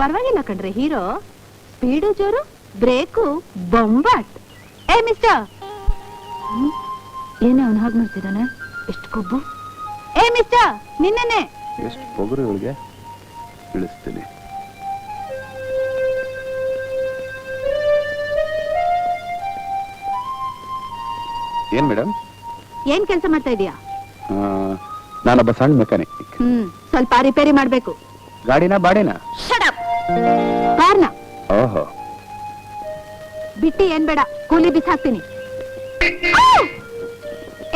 ಪರವಾಗಿಲ್ಲ ಕಣ್ರೆ hero. Speed ಜೋರು, break ಬೊಂಬಾಟ್. ಏ ಮಿಸ್ಟರ್, ಏನೇ ಅವನು ಹಾಗೆ ನೋಡ್ತಿದ್ದಾನೆ, ಎಷ್ಟು ಕೊಬ್ಬು. ಏ ಮಿಸ್ಟರ್, ನಿನ್ನೆ ಎಷ್ಟು ಪೊಗರುಗಳಿಗೆ ಇಳಿಸ್ತೀನಿ. ಏನ್ ಮೇಡಮ್? ಏನ್ ಕೆಲಸ ಮಾಡ್ತಾ ಇದೀಯಾ? ನಾನೊಬ್ಬ ಸಣ್ಣ ಮೆಕ್ಯಾನಿಕ್. ಸ್ವಲ್ಪ ರಿಪೇರಿ ಮಾಡ್ಬೇಕು. ಗಾಡಿನ ಬಾಡಿನ? ಕಾರ್ನ. ಓಹೋ. ಬಿಟ್ಟಿ ಏನ್ ಬೇಡ, ಕೂಲಿ ಬಿಸಾಕ್ತೀನಿ.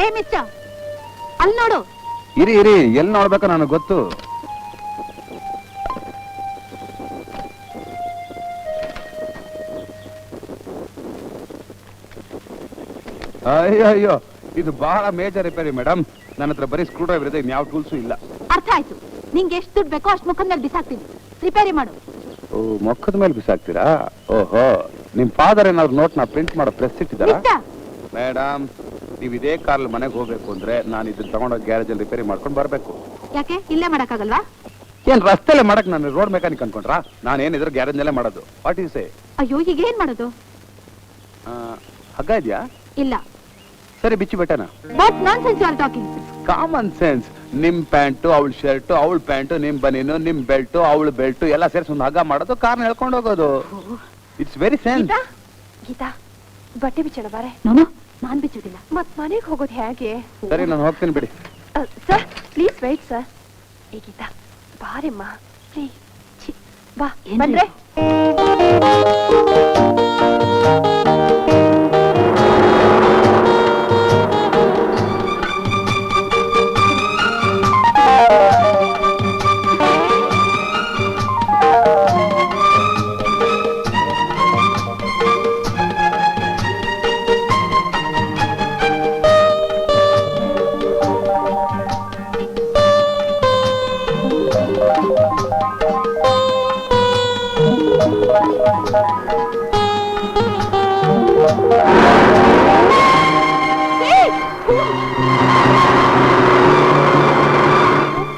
ಏ ಮಿಸ್ಟರ್, ಅಲ್ಲಿ ನೋಡು. ಇರಿ ಇರಿ, ಎಲ್ಲಿ ನೋಡ್ಬೇಕು ನನಗೆ ಗೊತ್ತು. ಅಯ್ಯೋ ಅಯ್ಯೋ, ಇದು ಬಹಳ ಮೇಜರ್ ರಿಪೇರಿ ಮೇಡಮ್. ನನ್ನ ಹತ್ರ ಬರೀ ಸ್ಕ್ರೂ ಡ್ರೈವರ್ ಇದೆ, ಯಾವ ಟೂಲ್ಸು ಇಲ್ಲ. ಅರ್ಥ ಆಯ್ತು. ನಿಂಗೆ ಎಷ್ಟು ದುಡ್ಡು ಬೇಕೋ ಅಷ್ಟು ಮುಖದ ಮೇಲೆ ಬಿಸಾಕ್ತೀನಿ. ರಿಪೇರಿ ಮಾಡು. ಓ, ಮುಖದ ಮೇಲೆ ಬಿಸಾಕ್ತೀರಾ? ಓಹೋ, ನಿಮ್ ಫಾದರ್ ಏನಾದ್ರು ನೋಟ್ ನಾ ಪ್ರಿಂಟ್ ಮಾಡೋ ಪ್ರೆಸ್ ಇಟ್ಟಿದ್ದಾರಾ? ಮೇಡಮ್, ನೀವು ಇದೇ ಕಾರಲ್ಲಿ ಮನೆಗೆ ಹೋಗ್ಬೇಕು ಅಂದ್ರೆ ನಾನು ಇದನ್ನ ತಗೊಂಡೋಗಿ ಗ್ಯಾರೇಜ್ ಅಲ್ಲಿ ರಿಪೇರಿ ಮಾಡ್ಕೊಂಡು ಬರ್ಬೇಕು. ಯಾಕೆ ಇಲ್ಲೇ ಮಾಡಕ್ಕಾಗಲ್ವಾ? ಏನ್ ರಸ್ತೆಲೆ ಮಾಡಕ್ ನಾನು ರೋಡ್ ಮೆಕ್ಯಾನಿಕ್ ಅನ್ಕೊಂಡ್ರಾ? ನಾನು ಏನಿದ್ರು ಗ್ಯಾರೇಜ್ ನಲ್ಲೇ ಮಾಡೋದು. What is a? ಅಯ್ಯೋ, ಈಗ ಏನ್ ಮಾಡೋದು? ಹಗ್ಗ ಇದೆಯಾ? ಇಲ್ಲ. ಸರಿ, ಬಿಚ್ಚಿ ಬೆಟ್ಟನ. What nonsense you are talking? Common sense. ನಿಮ್ ಪ್ಯಾಂಟು ಅವಳ ಶರ್ಟು, ಅವಳ ಪ್ಯಾಂಟು ನಿಮ್ ಬನೀನು, ನಿಮ್ ಬೆಲ್ಟು ಅವಳ ಬೆಲ್ಟು ಎಲ್ಲ ಸೇರಿಸಿ ಒಂದು ಹಗ್ಗ ಮಾಡೋದು, ಕಾರ್ನ ಹೇಳ್ಕೊಂಡು ಹೋಗೋದು. It's very sense. ಗೀತಾ, ಬಟ್ಟೆ ಬಿಚ್ಚೋಣ ಬಾರೆ. ನಾನ್ ಬಿಚ್ಚೋದಿಲ್ಲ. ಮತ್ ಮನೆಗೆ ಹೋಗೋದು ಹೇಗೆ? ಸರಿ, ನಾನು ಹೋಗ್ತೀನಿ ಬಿಡಿ. Sir please weight sir. ಏ ಗೀತಾ ಬಾರಮ್ಮ ಪ್ಲೀಸ್. ಬಾ ಬಂದ್ರೆ.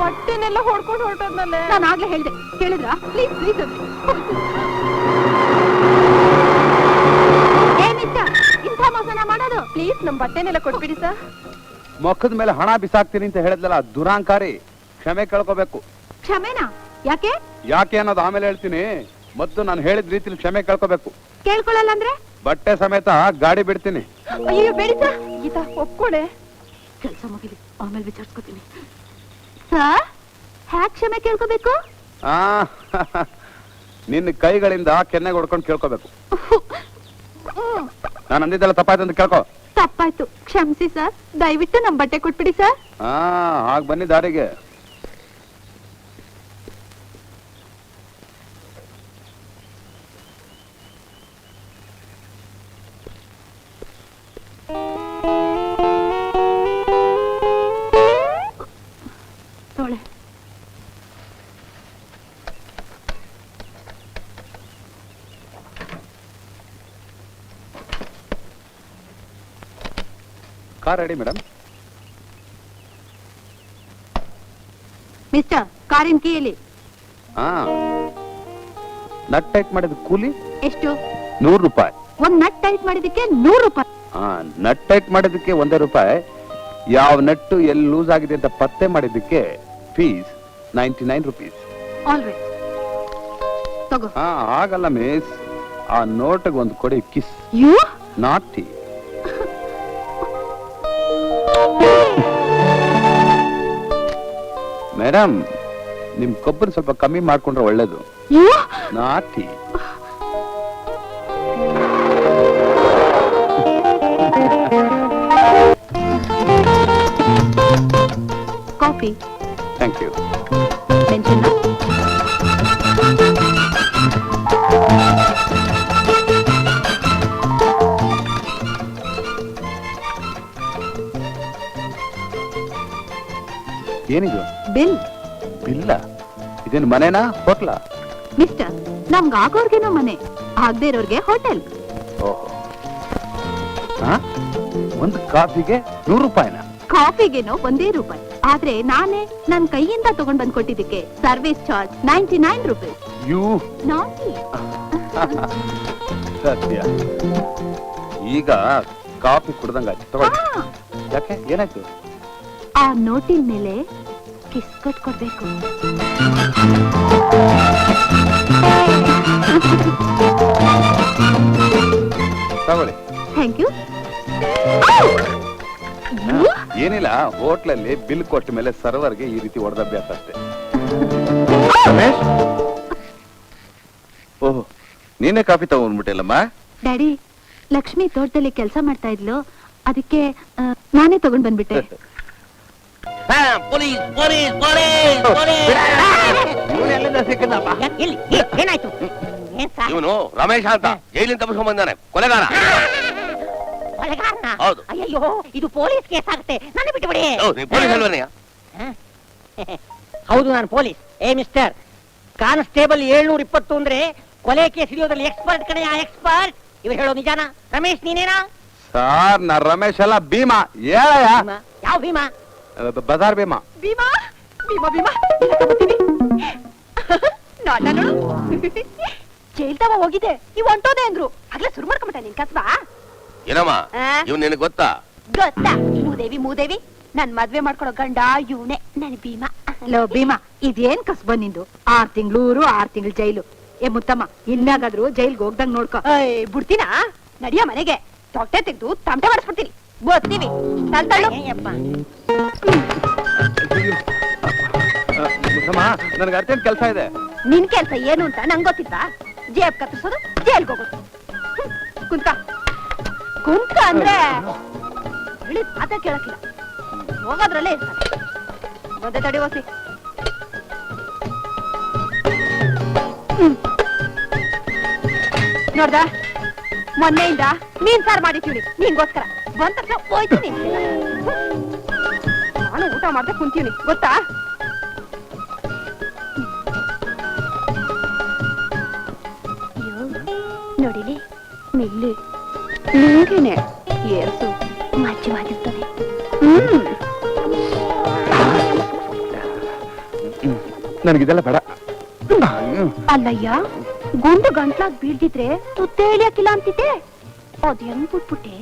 ಬಟ್ಟೆನೆಲ್ಲ ಹೊಡ್ಕೊಂಡು ಹೊರಟೋದ್ನಲ್ಲೇ. ನಾನು ಆಗ್ಲೇ ಹೇಳ್ದೆ, ಕೇಳಿದ್ರಾ? ಪ್ಲೀಸ್ ಪ್ಲೀಸ್ ಅಂತ. ಏನಿತ್ತ ಇಂಥ ಮೋಸನ ಮಾಡೋದು? ಪ್ಲೀಸ್ ನಮ್ ಬಟ್ಟೆನೆಲ್ಲ ಕೊಟ್ಬಿಡಿ ಸರ್. ಮುಖದ ಮೇಲೆ ಹಣ ಬಿಸಾಕ್ತೀನಿ ಅಂತ ಹೇಳಿದ್ಲಲ್ಲ, ದುರಾಂಕಾರಿ. ಕ್ಷಮೆ ಕೇಳ್ಕೋಬೇಕು. ಕ್ಷಮೆನಾ? ಯಾಕೆ? ಯಾಕೆ ಅನ್ನೋದು ಆಮೇಲೆ ಹೇಳ್ತೀನಿ. ಮತ್ತು ನಾನು ಹೇಳಿದ ರೀತಿಲಿ ಕ್ಷಮೆ ಕೇಳ್ಕೋಬೇಕು. ಕೇಳ್ಕೊಳ್ಳಲ್ಲ ಅಂದ್ರೆ ಬಟ್ಟೆ ಸಮೇತ ಗಾಡಿ ಬಿಡ್ತೀನಿ. ಅಯ್ಯೋ ಬೇಡಿ ಸರ್. ಗೀತಾ ಒಪ್ಕೊಳೆ. ಕೆಲಸ ಮುಗಿಲಿ, ಆಮೇಲೆ ವಿಚಾರಿಸ್ಕೊತೀನಿ. ಸರ್, ಹ್ಯಾಕ್ ಕ್ಷಮೆ ಕೇಳ್ಕೋಬೇಕು? ನಿನ್ನ ಕೈಗಳಿಂದ ಕೆನ್ನೆಗೆ ಹೊಡ್ಕೊಂಡು ಕೇಳ್ಕೋಬೇಕು. ನಾನು ಅಂದಿದ್ದೆಲ್ಲ ತಪ್ಪಾಯ್ತು ಅಂತ ಕೇಳ್ಕೊ. ತಪ್ಪಾಯ್ತು, ಕ್ಷಮಿಸಿ ಸರ್. ದಯವಿಟ್ಟು ನಮ್ ಬಟ್ಟೆ ಕೊಟ್ಬಿಡಿ ಸರ್. ಹಾಗ ಬನ್ನಿ ದಾರಿಗೆ. ತೋಳೆ. Car ready madam. ಮಿಸ್ಟರ್, ಕಾರಿನ ಕೀಲಿ. ನಟ್ ಟೈಟ್ ಮಾಡಿದ ಕೂಲಿ ಎಷ್ಟು? 100 ರೂಪಾಯಿ. ಒಂದ್ ನಟ್ ಟೈಟ್ ಮಾಡಿದಕ್ಕೆ 100 ರೂಪಾಯಿ. ನಟ್ ಟೈಟ್ ಮಾಡಿದಕ್ಕೆ 1 ರೂಪಾಯಿ. ಯಾವ ನಟ್ಟು ಎಲ್ಲಿ ಲೂಸ್ ಆಗಿದೆ ಅಂತ ಪತ್ತೆ ಮಾಡಿದ್ದಕ್ಕೆ ಫೀಸ್ 99 ರುಪೀಸ್. ಆಲ್ರೈಟ್, ತಗೋ. ಆಗಲ್ಲ ಮಿಸ್, ಆ ನೋಟಿಗೆ ಒಂದು ಕೊಡಿ ಕಿಸ್. ಯು ನಾಟಿ. ಮೇಡಮ್, ನಿಮ್ ಕೊಬ್ಬರಿ ಸ್ವಲ್ಪ ಕಮ್ಮಿ ಮಾಡ್ಕೊಂಡ್ರೆ ಒಳ್ಳೇದು. ನಾಟಿ. ಕಾಫಿ. Thank you. ಮೆನ್ಷನ್. ಏನಿದು? ಬಿಲ್. ಬಿಲ್ಲ? ಇದೇನು ಮನೆನಾ ಹೋಟ್ಲಾ? ಮಿಸ್ಟರ್, ನಮ್ಗೆ ಆಗೋರ್ಗೇನೋ ಮನೆ, ಆಗದೆ ಇರೋರ್ಗೆ ಹೋಟೆಲ್. ಓಹೋ. ಒಂದು ಕಾಫಿಗೆ 100 ರೂಪಾಯಿನ? ಕಾಫಿಗೇನೋ 1 ರೂಪಾಯಿ. ಆದ್ರೆ ನಾನೇ ನನ್ ಕೈಯಿಂದ ತಗೊಂಡ್ ಬಂದ್ ಕೊಟ್ಟಿದ್ದಕ್ಕೆ ಸರ್ವಿಸ್ ಚಾರ್ಜ್ 99 ರುಪೀಸ್. ಯು ನಾಟಿ. ಸತ್ಯ. ಈಗ ಕಾಫಿ ಕುಡ್ದಂಗಾಯ್ತು, ತಗೊಳ್ಳಿ. ಯಾಕೆ, ಏನಾಯ್ತು? ಆ ನೋಟಿನ ಮೇಲೆ ಕಿಸ್ ಕೊಟ್ಕೊಡ್ಬೇಕು. ತಗೊಳ್ಳಿ. Thank you. ಏನಿಲ್ಲ, ಹೋಟ್ಲಲ್ಲಿ ಬಿಲ್ ಕೊಟ್ಟ ಮೇಲೆ ಸರ್ವರ್ಗೆ ಈ ರೀತಿ ಹೊಡೆದಭ್ಯಾಸ ಅಷ್ಟೇ. ರಮೇಶ್, ಓಹ್, ನೀನೇ ಕಾಫಿ ತಗೊಂಡ್ಬಿಟ್ಟಿಲ್ಲಮ್ಮ? ಡ್ಯಾಡಿ, ಲಕ್ಷ್ಮಿ ತೋಟದಲ್ಲಿ ಕೆಲಸ ಮಾಡ್ತಾ ಇದ್ಲು, ಅದಕ್ಕೆ ನಾನೇ ತಗೊಂಡ್ ಬಂದ್ಬಿಟ್ಟೆ. ಪೊಲೀಸ್ ಪೊಲೀಸ್ ಪೊಲೀಸ್ ಪೊಲೀಸ್ ಏನಾಯ್ತು? ಇವನು ರಮೇಶ ಅಂತ ಜೈಲಿಂದ ತಪ್ಪಿಸ್ಕೊಂಡ್ ಬಂದಾನೆ, ಕೊಲೆಗಾರ. ಹೌದು. ಅಯ್ಯೋ, ಇದು ಪೊಲೀಸ್ ಕೇಸ್ ಆಗುತ್ತೆ, ನನ್ನ ಬಿಟ್ಟು ಬಿಡಿ. ಪೊಲೀಸ್ ಅಲ್ವನೇ? ಹೌದು, ನಾನು ಪೊಲೀಸ್. ಮಿಸ್ಟರ್ ಕಾನ್ಸ್ಟೇಬಲ್ 720 ಅಂದ್ರೆ ಕೊಲೆ ಕೇಸ್ ಹಿಡಿಯೋದ್ರಲ್ಲಿ ಎಕ್ಸ್ಪರ್ಟ್ ಕಡೆ. ಎಕ್ಸ್ಪರ್ಟ್. ಇವ್ರು ಹೇಳೋ ನಿಜಾನ? ರಮೇಶ್ ನೀನೇನಾ? ಸಾರ್, ನಾ ರಮೇಶ್ ಅಲ್ಲ, ಭೀಮಾ. ಹೇಳಯ್ಯ. ಯಾವ ಭೀಮಾ? ಬಜಾರ್ ಭೀಮಾ. ಭೀಮಾ ಭೀಮಾ ಭೀಮಾ ನೋಡ ನೋಡು, ಜೈಲ್ತವ ಹೋಗಿದೆ, ನೀವು ಹೊಂಟೋದೆ ಅಂದ್ರು. ಆಗ್ಲೇ ಶುರು ಮಾಡ್ಕೊಂಬಿಟ್ಟ ನಿನ್ ಕಸ್ಬಾ. ಏನಮ್ಮ, ಇವ್ ನಿನಗೆ ಗೊತ್ತಾ? ಗೊತ್ತಾ? ಮೂದೇವಿ ನನ್ ಮದ್ವೆ ಮಾಡ್ಕೊಳೋ ಗಂಡ ಇವನೇ, ನನ್ ಭೀಮಾ. ಲೋ ಭೀಮಾ, ಇದೇನ್ ಕಸ್ಬ ನಿಂದು? 6 ತಿಂಗಳು ಊರು, 6 ತಿಂಗಳು ಜೈಲು. ಏ ಮುತ್ತಮ್ಮ, ಇನ್ನಾಗಾದ್ರೂ ಜೈಲ್ಗೆ ಹೋಗ್ದಂಗ್ ನೋಡ್ಕೊ. ಬಿಡ್ತೀನ? ನಡಿಯ ಮನೆಗೆ, ತೊಟ್ಟೆ ತೆಗ್ದು ತಮಟೆ ಮಾಡಿಸ್ಬಿಡ್ತೀನಿ. ಬರ್ತೀವಿ. ತಳ್ಳು. ನನಗೆ ಅರ್ಜೆಂಟ್ ಕೆಲಸ ಇದೆ. ನಿನ್ ಕೆಲ್ಸ ಏನು ಅಂತ ನಂಗ್ ಗೊತ್ತಿತ್ತಾ? ಜೇಬ್ ಕತ್ತರಿಸೋದು, ಜೈಲ್ಗೆ ಹೋಗೋದು. ಕುಂತ ಅಂದ್ರೆ ಹೇಳಿದ್ ಮಾತ ಕೇಳಕ್ಕಿಲ್ಲ, ಹೋಗೋದ್ರಲ್ಲೇ ಇರ್ತಾರೆ. ಮೊದಲ ತಡಿ ಹೋಸಿ. ನೋಡ್ದ, ಮೊನ್ನೆಯಿಂದ ಮೀನ್ ಸಾರು ಮಾಡಿರ್ತೀವಿ ನಿನ್ಗೋಸ್ಕರ. ಬಂದ ತಕ್ಷಣ ಹೋಯ್ತೀನಿ. ನಾನು ಊಟ ಮಾಡ್ದೆ ಕುಂತೀವಿ, ಗೊತ್ತಾ? ನೋಡಿಲಿ, ಮಿಲ್ಲಿ ನಿಂಗೇನೆ ಏರ್ಸು ಮಜ್ಜವಾಗಿರ್ತದೆ. ನನಗಿದೆಲ್ಲ ಬೇಡ. ಅಲ್ಲಯ್ಯ, ಗುಂಡು ಗಂಟ್ಲಾಗ್ ಬೀಳ್ದಿದ್ರೆ ತುತ್ತೇಳಿಯಾಕಿಲ್ಲ ಅಂತಿದ್ದೆ. ಅದ್ ಹೆಂಗ್ ಬಿಟ್ಬಿಟ್ಟೆ?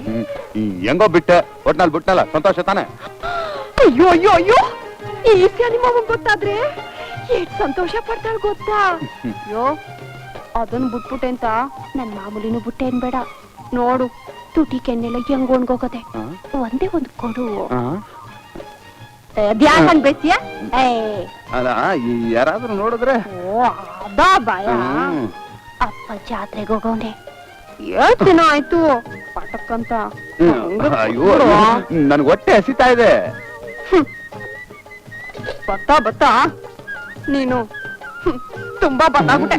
ಹೆಂಗೋ ಬಿಟ್ಟೆ, ಒಟ್ನಲ್ಲಿ ಬಿಟ್ನಲ್ಲ, ಸಂತೋಷ ತಾನೆ? ಅಯ್ಯೋ ಅಯ್ಯೋ ಅಯ್ಯೋ, ಈ ವಿಷಯ ನಿಮ್ಮ ಮಗನ್ ಗೊತ್ತಾದ್ರೆ ಎಷ್ಟ್ ಸಂತೋಷ ಪಡ್ತಾಳ ಗೊತ್ತಾ? ಅಯ್ಯೋ, ಅದನ್ ಬಿಟ್ಬಿಟ್ಟೆ ಅಂತ ನನ್ ಮಾಮೂಲಿನೂ ಬಿಟ್ಟೆ ಅನ್ಬೇಡ. ನೋಡು, ತುಟಿ ಕೆನ್ನೆಲ್ಲ ಹೆಂಗ್ ಒಣ್ಗೋಗದೆ. ಒಂದೇ ಒಂದು ಕೊಡು. ದ್ಯಾನ್ ಬೇಸಿಯ ಅಲ್ಲ, ಯಾರಾದ್ರೂ ನೋಡಿದ್ರೆ? ಅದಾ ಭಯ. ಅಪ್ಪ ಜಾತ್ರೆಗೆ ಹೋಗೋನೆ 7 ದಿನ ಆಯ್ತು ಪಟಕ್ಕಂತ. ಅಯ್ಯೋ, ನನ್ಗೆ ಹೊಟ್ಟೆ ಹಸಿತಾ ಇದೆ. ಬತ್ತಾ ನೀನು ತುಂಬಾ ಬತ್ತಾಗ್ಬಿಟ್ಟೆ.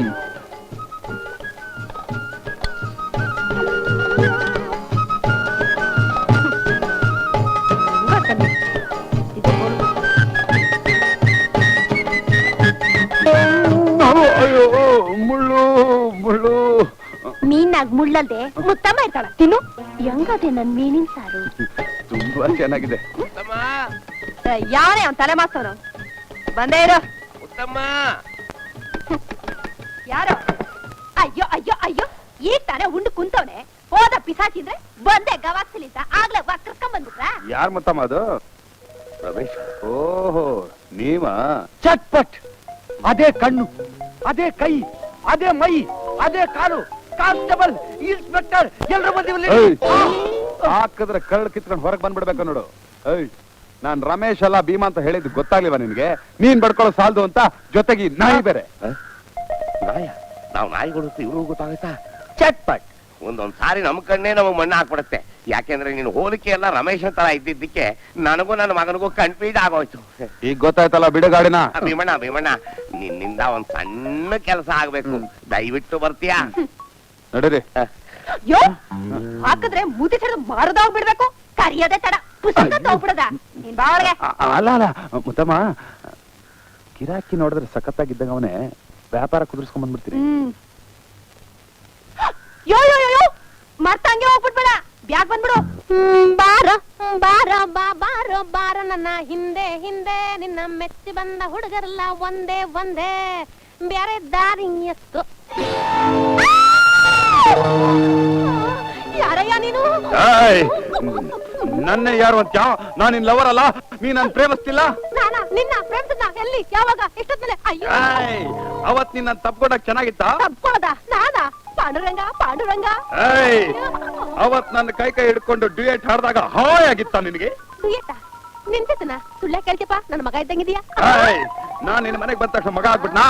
ಮುಳ್ಳು ಮುಳ್ಳು. ಮೀನಾಗ್ ಮುಳ್ಳಲ್ದೆ ಮುತ್ತಮ್ಮ ಇರ್ತಾಳ, ತಿನ್ನು. ಹೆಂಗದೆ ನನ್ ಮೀನಿನ ಸಾರು? ತುಂಬಾ ಚೆನ್ನಾಗಿದೆ. ಯಾರೇ ಅವ್ನ್ ತಲೆ ಮಾಸ್ತವನು? ಬಂದೇ ಇರೋ. ಯಾರೋ? ಅಯ್ಯೋ ಅಯ್ಯೋ ಅಯ್ಯೋ, ಈಗ ತಾನೇ ಉಂಡು ಕುಂತವನೆ. ಹೋದ ಪಿಸಾಚಿಂದ್ರೆ ಬಂದೆ ಗವಾಕ್ಸಲಿಂದ ಆಗ್ಲೇ ಕರ್ಕೊಂಡ್ ಬಂದ್ಬಿಟ್ರ? ಯಾರ್ ಮುತ್ತಮ್ಮ ಅದು? ರಮೇಶ್. ಓಹೋ, ನೀವಾ? ಚಟ್ಪಟ್. ಅದೇ ಕಣ್ಣು, ಅದೇ ಕೈ, ಅದೇ ಮೈ, ಅದೇ ಕಾಲು. ಕಾನ್ಸ್ಟೇಬಲ್, ಇನ್ಸ್ಪೆಕ್ಟರ್ ಎಲ್ರು ಬಂದಿವಲ್ಲಿ. ಹಾಕಿದ್ರೆ ಕಳ್ಳು ಕಿತ್ಕೊಂಡು ಹೊರಗೆ ಬಂದ್ಬಿಡ್ಬೇಕು ನೋಡು. ನಾನ್ ರಮೇಶ್ ಅಲ್ಲ, ಭೀಮಾ ಅಂತ ಹೇಳಿದ್ದು ಗೊತ್ತಾಗ್ಲಿವ ನಿನ್ಗೆ? ನೀನ್ ಬಡ್ಕೊಳ್ಳೋ ಸಾಲದು ಅಂತ ಜೊತೆಗೆ ನಾಯಿ ಬೇರೆ. ನಾಯ? ನಾವು ನಾಯಿ ಕೊಡುತ್ತೆ, ಇವ್ರಿಗೂ ಗೊತ್ತಾಗತ್ತಾ? ಚಟ್ಪಟ್. ಒಂದೊಂದ್ ಸಾರಿ ನಮ್ ಕಣ್ಣೇ ನಮಗ್ ಮಣ್ಣು ಹಾಕ್ಬಿಡುತ್ತೆ. ಯಾಕೆಂದ್ರೆ ನೀನು ಹೋಲಿಕೆ ಎಲ್ಲ ರಮೇಶ್ ತರ ಇದ್ದಿದ್ದಕ್ಕೆ ನನಗೂ ನನ್ನ ಮಗನಿಗೂ ಕನ್ಫ್ಯೂಸ್ ಆಗೋಯ್ತು. ಈಗ ಗೊತ್ತಾಯ್ತಲ್ಲ ಬಿಡುಗಾಡಿನ. ಭೀಮಣ್ಣ, ನಿನ್ನಿಂದ ಒಂದ್ ಸಣ್ಣ ಕೆಲಸ ಆಗ್ಬೇಕು, ದಯವಿಟ್ಟು ಬರ್ತೀಯಾ? ನಡೀರಿ. ಯೋ, ಹಾಕಿದ್ರೆ ಮೂತಿ ಸಿಡಿದು ಮಾರದಾಗ್ಬಿಡ್ಬೇಕು. ಕರಿಯೋದೆ ತಡ, ಪುಸ್ತಕ ತಗೋಬಿಡದ. ನೀನ್ ಬಾವರ್ಗೆ. ಅಲ್ಲ ಅಲ್ಲ ಮುತ್ತಮ್ಮ, ಗಿರಾಕಿ ನೋಡಿದ್ರೆ ಸಖತ್ತಾಗಿದ್ದಾಗ ಅವನೇ ವ್ಯಾಪಾರ ಕುದುರಿಸ್ಕೊಂಡ್ ಬಂದ್ಬಿಡ್ತೀರಿ. ಯೋ ಯೋ ಯೋ, ಮರ್ತ ಹಂಗೆ ಹೋಗ್ಬಿಡ್ಬೇಡ. ಬ್ಯಾಗ್ ಬಂದ್ಬಿಡು. ಬಾರ. ಬಾರೋ ಬಾರೋ ಬಾರ ನನ್ನ ಹಿಂದೆ ಹಿಂದೆ ನಿನ್ನ ಮೆಚ್ಚಿ ಬಂದ ಹುಡುಗರಲ್ಲ ಒಂದೇ ಒಂದೇ ಬೇರೆ ದಾರಿ ಎತ್ತು. ಯಾರಯ್ಯ ನೀನು? ನನ್ನ ಯಾರು ಅಂತ ನಾನು ನಿನ್ ಲವರ್ ಅಲ್ಲ, ನೀ ನನ್ ಪ್ರೇಮಿಸ್ತಿಲ್ಲ. ನಾನಾ ನಿನ್ನ ಫ್ರೆಂಡ್ಸ್ ಎಲ್ಲಿ ಯಾವಾಗ ಎಷ್ಟೊತ್ತಲೆ? ಅಯ್ಯೋ ಅವತ್ ನಿನ್ನ ತಪ್ಕೊಡಕ್ ಚೆನ್ನಾಗಿತ್ತ? ತಪ್ಕೊಳದ ನಾನಾ? ಪಾಂಡುರಂಗ ಪಾಂಡುರಂಗ. ಅವತ್ ನನ್ನ ಕೈ ಹಿಡ್ಕೊಂಡು ಡ್ಯೂಯೇಟ್ ಹಾಡ್ದಾಗ ಹಾಯ್ ಆಗಿತ್ತ ನಿನಗೆ? ಡ್ಯೂಯೇಟ ನಿಂತಿತ್ತನ? ಸುಳ್ಳ ಕೇಳ್ತಿಪ್ಪ, ನನ್ನ ಮಗ ಇದ್ದಂಗಿದ್ಯಾ? ನಾನ್ ನಿನ್ನ ಮನೆಗ್ ಬಂದ ತಕ್ಷಣ ಮಗ ಆಗ್ಬಿಟ್ನಾ?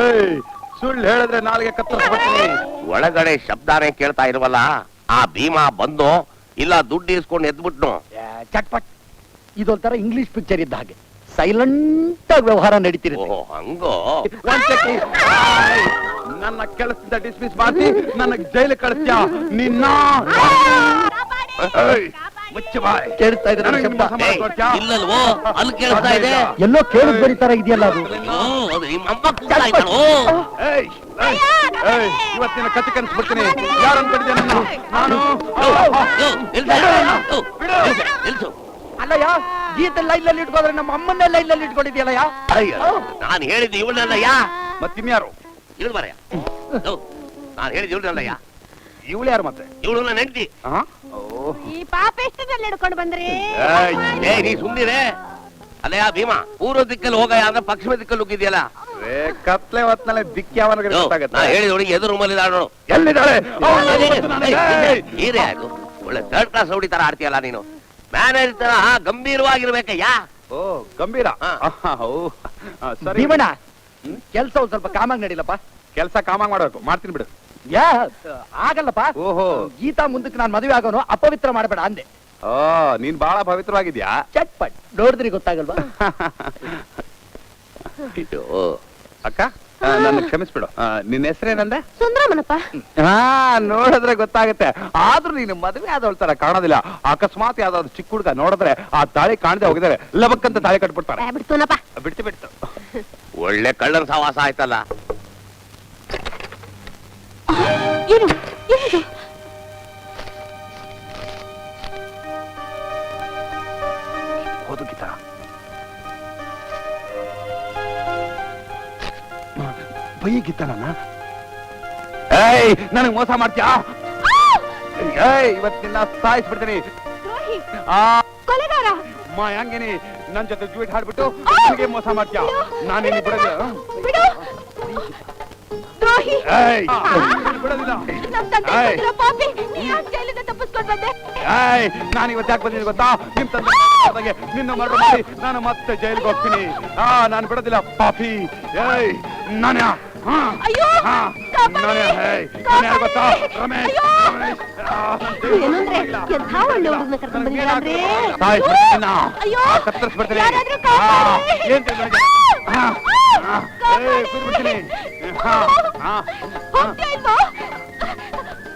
ಏಯ್ ಸುಳ್ಳು ಹೇಳಿದ್ರೆ ನಾಲ್ಗೆ ಕತ್ತರಿಸ್ಬಿಡ್ತೀನಿ. ಒಳಗಡೆ ಶಬ್ದಾನೇ ಕೇಳ್ತಾ ಇರುವಲ್ಲ, ಆ ಭೀಮಾ ಬಂದು ಇಲ್ಲ ದುಡ್ಡು ಇಸ್ಕೊಂಡು ಎದ್ಬಿಟ್ನು. ಚಟ್ಪಟ್. ಇದೊಂಥರ ಇಂಗ್ಲಿಷ್ ಪಿಕ್ಚರ್ ಇದ್ದ ಹಾಗೆ ಸೈಲೆಂಟ್ ಆಗಿ ವ್ಯವಹಾರ ನಡೀತಿರುತ್ತೆ. ಓ ಹಂಗೋ. ನನ್ನ ಕೆಲಸದಿಂದ ಡಿಸ್ಮಿಸ್ ಮಾಡಿ ನನಗ್ ಜೈಲು ಕಳಿಸ್ತ್ಯಾ ನಿನ್ನ? ಮುಚ್ಚು ಬಾಯ್. ಕೇಳಿಸ್ತಾ ಇದೆ ನನಗೆ ಶಬ್ದ. ಇಲ್ಲಲ್ವೋ ಅಲ್ಲಿ ಕೇಳ್ತಾ ಇದೆ. ಎಲ್ಲೋ ಕೇಳಿದ್ ಬರೀತಾರ ಇದೆಯಲ್ಲ ಅದು. ಇವತ್ತಿನ ಕತೆ ಕನ್ಸ್ಬಿಡ್ತೀನಿ. ಯಾರನ್ನು ಕಡಿದೆ ನಾನು? ಅಲ್ಲಯ್ಯ, ಗೀತೆ ಲೈನ್ ಇಟ್ಕೋದ್ರೆ ನಮ್ಮ ಅಮ್ಮನ್ನೇ ಲೈನ್ ಇಟ್ಕೊಂಡಿದ್ಯಲ್ಲಯ್ಯ. ನಾನು ಹೇಳಿದ್ದು ಇವಳನ್ನಯ್ಯ. ಮತ್ತಿನ್ಯಾರು? ಇವಳು ಬರಯ್ಯ. ನಾನು ಹೇಳಿದ್ದು ಇವಳನ್ನಯ್ಯ. ಇವಳು ಯಾರು ಮತ್ತೆ? ಇವಳು ನನ್ನ ಹೆಂಡತಿ. ಈ ಪಾಪ ಎಷ್ಟರಲ್ಲಿ ಹಿಡ್ಕೊಂಡು ಬಂದ್ರಿ? ಏ ನೀ ಸುಮ್ನಿರೇ. ಅಲ್ಲಯ್ಯ ಭೀಮಾ, ಪೂರ್ವ ದಿಕ್ಕಲ್ಲಿ ಹೋಗಯ್ಯ ಅಂದ್ರೆ ಪಶ್ಚಿಮ ದಿಕ್ಕಲ್ಲಿ ಹೋಗಿದ್ಯಲ್ಲ. ಕತ್ಲೆ ಹೊತ್ನಲ್ಲೇ ದಿಕ್ಕಿ ಅವನಿಗೆ ನಾ ಹೇಳಿದ ಹುಡುಗಿ ಎದುರು ರೂಮಲ್ಲಿ ನೋಡು. ಎಲ್ಲಿದ್ದಾಳೆ? ಹೀರೇ ಅದು ಒಳ್ಳೆ ಥರ್ಡ್ ಕ್ಲಾಸ್ ರೌಡಿ ತರ ಆಡ್ತೀಯಲ್ಲ ನೀನು. ಮ್ಯಾನೇಜ್ ತರ ಗಂಭೀರವಾಗಿರ್ಬೇಕಯ್ಯ. ಓ ಗಂಭೀರ. ಸರಿ ಭೀಮಣ್ಣ, ಕೆಲ್ಸ ಒಂದ್ ಸ್ವಲ್ಪ ಕಾಮಾಗಿ ನಡಿಲಪ್ಪ. ಕೆಲಸ ಕಾಮಾಗ್ ಮಾಡ್ಬೇಕು. ಮಾಡ್ತೀನಿ ಬಿಡು. ಯಾ ಆಗಲ್ಲಪ್ಪ. ಓಹೋ, ಗೀತಾ ಮುಂದಕ್ಕೆ ನಾನ್ ಮದುವೆ ಆಗೋನು, ಅಪವಿತ್ರ ಮಾಡಬೇಡ ಅಂದೆ. ಓ ನೀನ್ ಬಹಳ ಪವಿತ್ರವಾಗಿದ್ಯಾ? ಚಟ್ಪಟ್ ನೋಡಿದ್ರಿ ಗೊತ್ತಾಗಲ್ವಾ? ಇದು ಅಕ್ಕ ನನ್ನ ಕ್ಷಮಿಸ್ಬಿಡು. ನಿನ್ನ ಹೆಸರೇನಂದೆ? ಸುಂದ್ರಮನಪ್ಪ. ನೋಡಿದ್ರೆ ಗೊತ್ತಾಗುತ್ತೆ. ಆದ್ರೂ ನೀನು ಮದುವೆ ಆದವಳ ತರ ಕಾಣೋದಿಲ್ಲ. ಅಕಸ್ಮಾತ್ ಯಾವ್ದಾದ್ರು ಚಿಕ್ಕ ಹುಡುಗ ನೋಡಿದ್ರೆ ಆ ತಾಳಿ ಕಾಣದೆ ಹೋಗಿದ್ದಾರೆ, ಲಬಕ್ಕಂತ ತಾಳಿ ಕಟ್ಬಿಡ್ತಾರೆ. ಬಿಡ್ತುನಪ್ಪ. ಬಿಡ್ತು. ಒಳ್ಳೆ ಕಳ್ಳನ ಸವಾಸ ಆಯ್ತಲ್ಲ. ಏನು ಏನಿದು? ಹೌದು ಗೀತಾ, ಬೈ ಗೀತಾ ನನ್ನ. ಏಯ್ ನನಗ್ ಮೋಸ ಮಾಡ್ತೀಯಾ? ಏಯ್ ಇವತ್ತಿನ ಸಾಯಿಸ್ಬಿಡ್ತೀನಿ. ದ್ರೋಹಿ, ಆ ಕೊಲೆಗಾರ. ಹೆಂಗೇನಿ ನನ್ ಜೊತೆ ಡ್ಯೂಯೇಟ್ ಹಾಡ್ಬಿಟ್ಟು ನನಗೆ ಮೋಸ ಮಾಡ್ತೀಯಾ? ನಾನೇನು ಬಿಡೋದಿಲ್ಲ. ಬಿಡು. ದ್ರೋಹಿ. ಏಯ್ ಬಿಡೋದಿಲ್ಲ. ನಮ್ ತಂದೆ ಕೊಂದಿರೋ ಪಾಪಿ, ನೀ ಯಾಕ್ ಜೈಲಿಂದ ತಪ್ಪಿಸ್ಕೊಂಡ್ ಬಂದೆ? ಏಯ್ ನಾನು ಇವತ್ತು ಯಾಕೆ ಬಂದಿದ್ದೀನಿ ಗೊತ್ತಾ? ನಿಮ್ ತಂದೆ ನಿನ್ನ ಮರ್ಡರ್ ಮಾಡಿ ನಾನು ಮತ್ತೆ ಜೈಲಿಗೆ ಹೋಗ್ತೀನಿ. ನಾನು ಬಿಡೋದಿಲ್ಲ ಪಾಪಿ. ಏಯ್ ನಾನೇ ಅಯ್ಯೋ ಗೊತ್ತಾ ರಮೇಶ್? ಏನಂದ್ರೆ ಎಂಥ ಒಳ್ಳೆ ಹುಡುಗನ ಕರ್ಕೊಂಡ್ ಬಂದಿದ್ದೀರನ್ರಿ. ಅಯ್ಯೋ ಕತ್ತರಿಸ್ಬಿಡ್ತೀನಿ. ಯಾರಾದ್ರೂ ಕಾಪಾಡಿ. ಏನ್ ಬಿಡ್ಬಿಡ್ತೀನಿ. ಹೋಗ್ತಾ ಇಲ್ವಾ?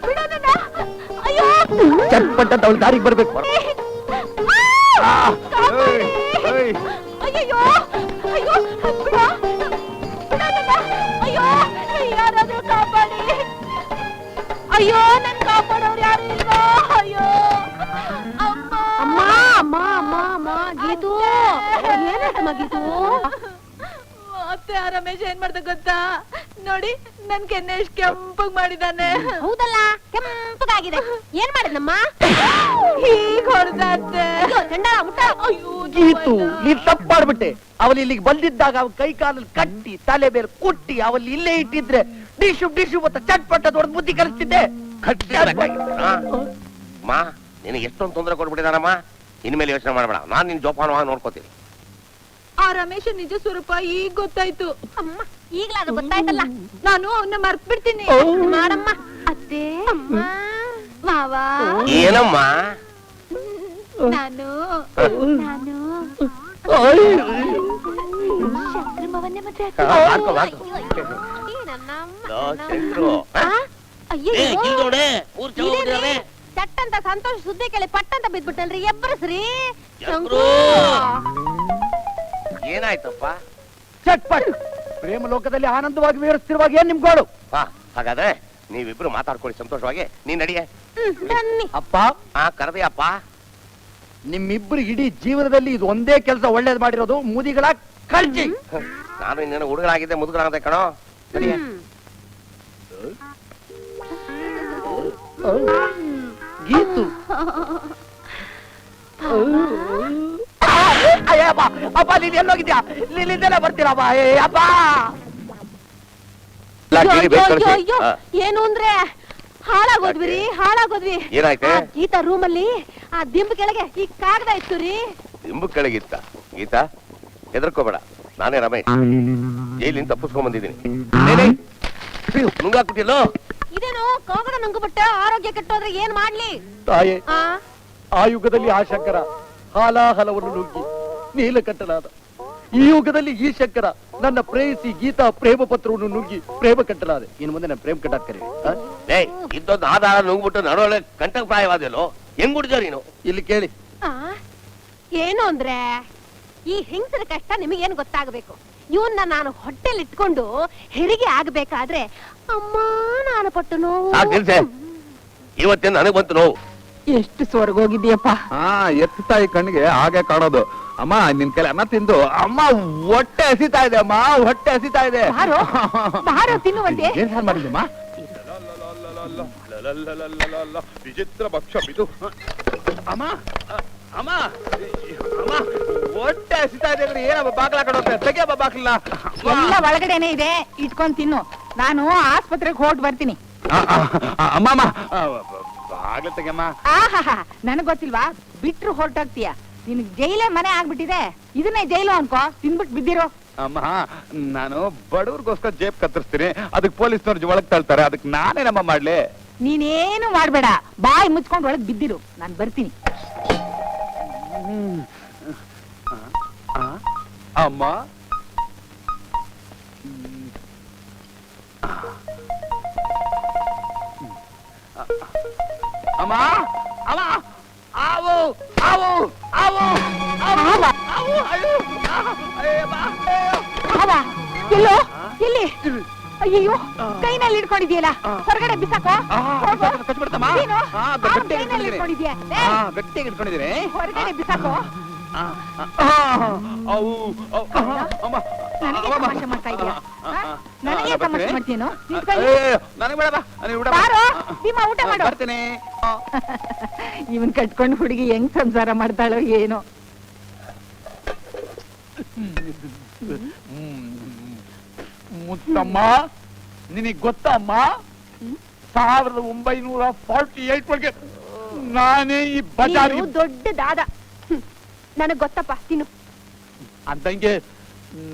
ಬಿಡೋದನ್ನ. ಅಯ್ಯೋ ಚಟ್ಪಟ್ ಅಂತ ಅವಳ ದಾರಿಗೆ ಬರ್ಬೇಕು. ಅಯ್ಯೋ ಅಯ್ಯೋ ಬಿಡ ಬಿಡೋದನ್ನ. ಅಯ್ಯೋ ಯಾರಾದ್ರೂ ಕಾಪಾಡಿ. ಅಯ್ಯೋ ನನ್ ಕಾಪಾಡೋರು ಯಾರು ಇಲ್ವಾ? ಅಯ್ಯೋ ಅಮ್ಮ ಅಮ್ಮ ಅಮ್ಮ ಅಮ್ಮ ಅಮ್ಮ. ಗೀತು ಏನಾಯ್ತಮ್ಮ ಗೀತು? ಮತ್ತೆ ಆ ರಮೇಶ್ ಏನ್ ಮಾಡ್ದ ಗೊತ್ತಾ? ನೋಡಿ ನನ್ ಕೆನ್ನೆ ಎಷ್ಟ್ ಕೆಂಪಗ್ ಮಾಡಿದಾನೆ. ಹೌದಲ್ಲ, ಕೆಂಪಗಾಗಿದೆ. ಏನ್ ಮಾಡಿದ್ನಮ್ಮ? ಹೀಗ್ ಹೊಡೆದತ್ತೆ. ಅಯ್ಯೋ ಗೀತು, ನೀನ್ ತಪ್ಪು ಮಾಡ್ಬಿಟ್ಟೆ. ಅವಳು ಇಲ್ಲಿಗೆ ಬಂದಿದ್ದಾಗ ಅವನ ಕೈ ಕಾಲಲ್ಲಿ ಕಟ್ಟಿ ತಲೆ ಬೇರೆ ಕುಟ್ಟಿ ಅವಳು ಇಲ್ಲೇ ಇಟ್ಟಿದ್ರೆ ಡಿಶು ಮತ್ತೆ ಚಟ್ಪಟ್ಟ ದೊಡ್ಡ ಬುದ್ಧಿ ಕಲಿಸ್ತಿದ್ದೆ. ಮಾ ನಿನಗೆ ಎಷ್ಟೊಂದು ತೊಂದರೆ ಕೊಟ್ಬಿಟ್ಟಿದಾರಮ್ಮ. ಇನ್ಮೇಲೆ ಯೋಚನೆ ಮಾಡಬೇಡ, ನಾನ್ ನಿನ್ ಜೋಪಾನವಾಗಿ ನೋಡ್ಕೋತೀನಿ. ಆ ರಮೇಶ್ ನಿಜ ಸ್ವರೂಪ ಈಗ ಗೊತ್ತಾಯ್ತು. ಅಮ್ಮ ಈಗ್ಲಾದ್ರೂ ಗೊತ್ತಾಯ್ತಲ್ಲ. ನಾನು ಅವನ್ನ ಮರ್ತ್ ಬಿಡ್ತೀನಿ. ಮಾಡಮ್ಮ ಅತ್ತೆ. ಅಮ್ಮ ಮಾವಾ. ಏನಮ್ಮ? ನಾನು ಶಂಕರ ಮಾವನ್ನೇ ಮದ್ವೆ ಚಟ್ಟಂತ ಸಂತೋಷ ಸುದ್ದಿ ಕೇಳಿ ಪಟ್ಟಂತ ಬಿದ್ಬಿಟ್ಟಲ್ರಿ. ಎಬ್ಬರಸ್ರಿ. ಏನಾಯ್ತಪ್ಪ? ಚಟ್ಪಟ್ ಪ್ರೇಮ ಲೋಕದಲ್ಲಿ ಆನಂದವಾಗಿ ವಿವರಿಸ್ತಿರುವಾಗ ಏನ್ ನಿಮ್ಗೋಳು? ಹಾಗಾದ್ರೆ ನೀವಿಬ್ರು ಮಾತಾಡ್ಕೊಳ್ಳಿ ಸಂತೋಷವಾಗಿ. ನೀನ್ ನಡಿಯೇ. ಬನ್ನಿ. ಅಪ್ಪ ಕರೆದೆ ಅಪ್ಪ. ನಿಮ್ಮಿಬ್ರು ಇಡೀ ಜೀವನದಲ್ಲಿ ಇದು ಒಂದೇ ಕೆಲಸ ಒಳ್ಳೇದ್ ಮಾಡಿರೋದು ಮುದಿಗಳ ಕಳ್ಜಿ. ನಾನು ಇನ್ನೇನು ಹುಡುಗರಾಗಿದ್ದೆ ಮುದುಗರಾಗದೆ ಕಣೋ. ಸರಿಯಾ? ಗೀತು ಅಯ್ಯಪ್ಪ, ಅಪ್ಪ ನೀನ್ ಎಲ್ಲೋಗಿದ್ಯಾ? ನೀನಿಂದೆಲ್ಲ ಬರ್ತೀರಪ್ಪ. ಅಪ್ಪ ಏನು ಅಂದ್ರೆ ಹಾಳಾಗೋದ್ವಿ ಹಾಳಾಗೋದ್ವಿ. ಏನಾಯ್ತೆ? ಗೀತಾ ರೂಮಲ್ಲಿ ಆ ದಿಂಬು ಕೆಳಗೆ ಈ ಕಾಗದ ಇತ್ತು ರೀ. ದಿಂಬು ಕೆಳಗಿತ್ತ? ಗೀತಾ ಹೆದರ್ಕೋಬೇಡ, ನಾನೇ ರಮೇಶ್, ಜೈಲಿಂದ ತಪ್ಪಿಸ್ಕೊಂಡ್ ಬಂದಿದ್ದೀನಿ. ನುಂಗಾಕ್ಬಿಟ್ಟಿಲ್ಲೋ? ಇದೇನು ಕಾಗದ ನುಂಗುಬಿಟ್ಟ ಆರೋಗ್ಯ ಕೆಟ್ಟೋದ್ರೆ ಏನ್ ಮಾಡ್ಲಿ? ತಾಯೇ, ಆ ಆ ಯುಗದಲ್ಲಿ ಆ ಶಂಕರ ಹಾಲಾಹಲವನ್ನು ನುಗ್ಗಿ ನೀಲಕಂಠನಾದ. ಈ ಯುಗದಲ್ಲಿ ಈ ಶಂಕರ ನನ್ನ ಪ್ರೇಯಸಿ ಗೀತಾ ಪ್ರೇಮ ಪತ್ರವನ್ನು ನುಗ್ಗಿ ಪ್ರೇಮ ಕಂಠನಾದೆ. ಇನ್ನು ಮುಂದೆ ನಾನು ಪ್ರೇಮ ಕಂಠ ಕರೀರಿ. ಇದ್ದೊಂದು ಆಧಾರ ನುಂಗ್ಬಿಟ್ಟು ನಡೋಳೆ ಕಂಠಪ್ರಾಯವಾದಲ್ಲೋ, ಹೆಂಗ್ ಹುಡ್ಜ ನೀನು? ಇಲ್ಲಿ ಕೇಳಿ. ಏನು ಅಂದ್ರೆ ಈ ಹೆಂಗಸರ ಕಷ್ಟ ನಿಮಗೇನು ಗೊತ್ತಾಗಬೇಕು. ಇವನ್ನ ನಾನು ಹೊಟ್ಟೆಲಿ ಇಟ್ಕೊಂಡು ಹೆರಿಗೆ ಆಗ್ಬೇಕಾದ್ರೆ ಅಮ್ಮ ನಾನು ಪಟ್ಟು ನೋವು. ಇವತ್ತೇನು ನನಗ್ ಬಂತು ನೋವು. ಎಷ್ಟು ಸ್ವರ್ಗೋಗಿದ್ಯಪ್ಪ. ಎತ್ತು ತಾಯಿ ಕಣ್ಣಿಗೆ ಹಾಗೆ ಕಾಣೋದು. ಅಮ್ಮ ನಿನ್ ಕೈಲಿ ಅನ್ನ ತಿಂದು ಅಮ್ಮ ಹೊಟ್ಟೆ ಹಸಿತಾ ಇದೆ. ಅಮ್ಮ ಹೊಟ್ಟೆ ಹಸಿತಾ ಇದೆ. ಬಾರೋ ತಿನ್ನುವಂತೆ. ಏನ್ ಸಾರ್ ಮಾಡಿದ್ದಮ್ಮ? ವಿಚಿತ್ರ ಭಕ್ಷ್ಯ ಇದು. ಅಮ್ಮ ಅಮ್ಮ ಅಮ್ಮ ಹೊಟ್ಟೆ ಹಸಿತಾ ಇದೆ. ಏನಮ್ಮ ಬಾಗ್ಲ ಕಡೋಕೆ? ತೆಗಿಯಮ್ಮ ಬಾಗ್ಲ. ಎಲ್ಲ ಒಳಗಡೆನೆ ಇದೆ, ಇಟ್ಕೊಂಡ್ ತಿನ್ನು. ನಾನು ಆಸ್ಪತ್ರೆಗೆ ಹೊರಟು ಬರ್ತೀನಿ. ಅಮ್ಮ ಅಮ್ಮ ಬಾಗ್ಲ ತೆಗಿಯಮ್ಮ. ಆಹಾ ನನಗ್ ಗೊತ್ತಿಲ್ವಾ? ಬಿಟ್ರು ಹೊರಟೋಗ್ತೀಯ. ನಿನಗ್ ಜೈಲೇ ಮನೆ ಆಗ್ಬಿಟ್ಟಿದೆ. ಇದನ್ನೇ ಜೈಲು ಅನ್ಕೋ, ತಿನ್ಬಿಟ್ಟು ಬಿದ್ದಿರೋ. ಅಮ್ಮ ನಾನು ಬಡವ್ರಿಗೋಸ್ಕರ ಜೇಬ್ ಕತ್ತರಿಸ್ತೀನಿ, ಅದಕ್ಕೆ ಪೊಲೀಸ್ನವ್ರು ಒಳಗ್ ತಳ್ತಾರೆ. ಅದಕ್ಕೆ ನಾನೇನಮ್ಮ ಮಾಡ್ಲಿ? ನೀನೇನು ಮಾಡ್ಬೇಡ, ಬಾಯಿ ಮುಚ್ಕೊಂಡು ಒಳಗ್ ಬಿದ್ದಿರು. ನಾನ್ ಬರ್ತೀನಿ. ಅಮ್ಮ ಅಮ್ಮ ಅಮ್ಮ ಆವು ಆವು ಆವು ಆವ? ಎಲ್ಲೋ ಎಲ್ಲಿ? ಅಯ್ಯೋ ಕೈನಲ್ಲಿ ಇಟ್ಕೊಂಡಿದ್ಯಲ್ಲ, ಹೊರಗಡೆ ಬಿಸಾಕೋ. ಕಚ್ಬಿಡ್ತಮ್ಮ. ನೀನು ಕೈನಲ್ಲಿ ಇಟ್ಕೊಂಡಿದ್ಯಾ? ಗಟ್ಟಿಯಾಗಿ ಇಟ್ಕೊಂಡಿದ್ದೀನಿ. ಹೊರಗಡೆ ಬಿಸಾಕೋ. ನನಗೆ ತಮಾಷೆ ಮಾಡ್ತಾ ಇದೀಯಾ? ನನಗೆ ತಮಾಷೆ ಮಾಡ್ತೀನೋ? ನನಗೆ ಬೇಡ, ಬಾರೋ ನಿಮ್ಮ ಊಟ ಮಾಡು. ಬರ್ತೀನಿ. ಇವನ್ ಕಟ್ಕೊಂಡು ಹುಡುಗಿ ಹೆಂಗ್ ಸಂಸಾರ ಮಾಡ್ತಾಳೋ ಏನೋ. ಮುತ್ತಮ್ಮ, ನಿನಗ್ ಗೊತ್ತಮ್ಮ, 1948 ಒಳಗೆ ನಾನೇ ಈ ಬಜಾರ್ ನೀನು ದೊಡ್ಡ ದಾದ. ನನಗ್ ಗೊತ್ತಪ್ಪ, ತಿನ್ನು. ಅಂದಂಗೆ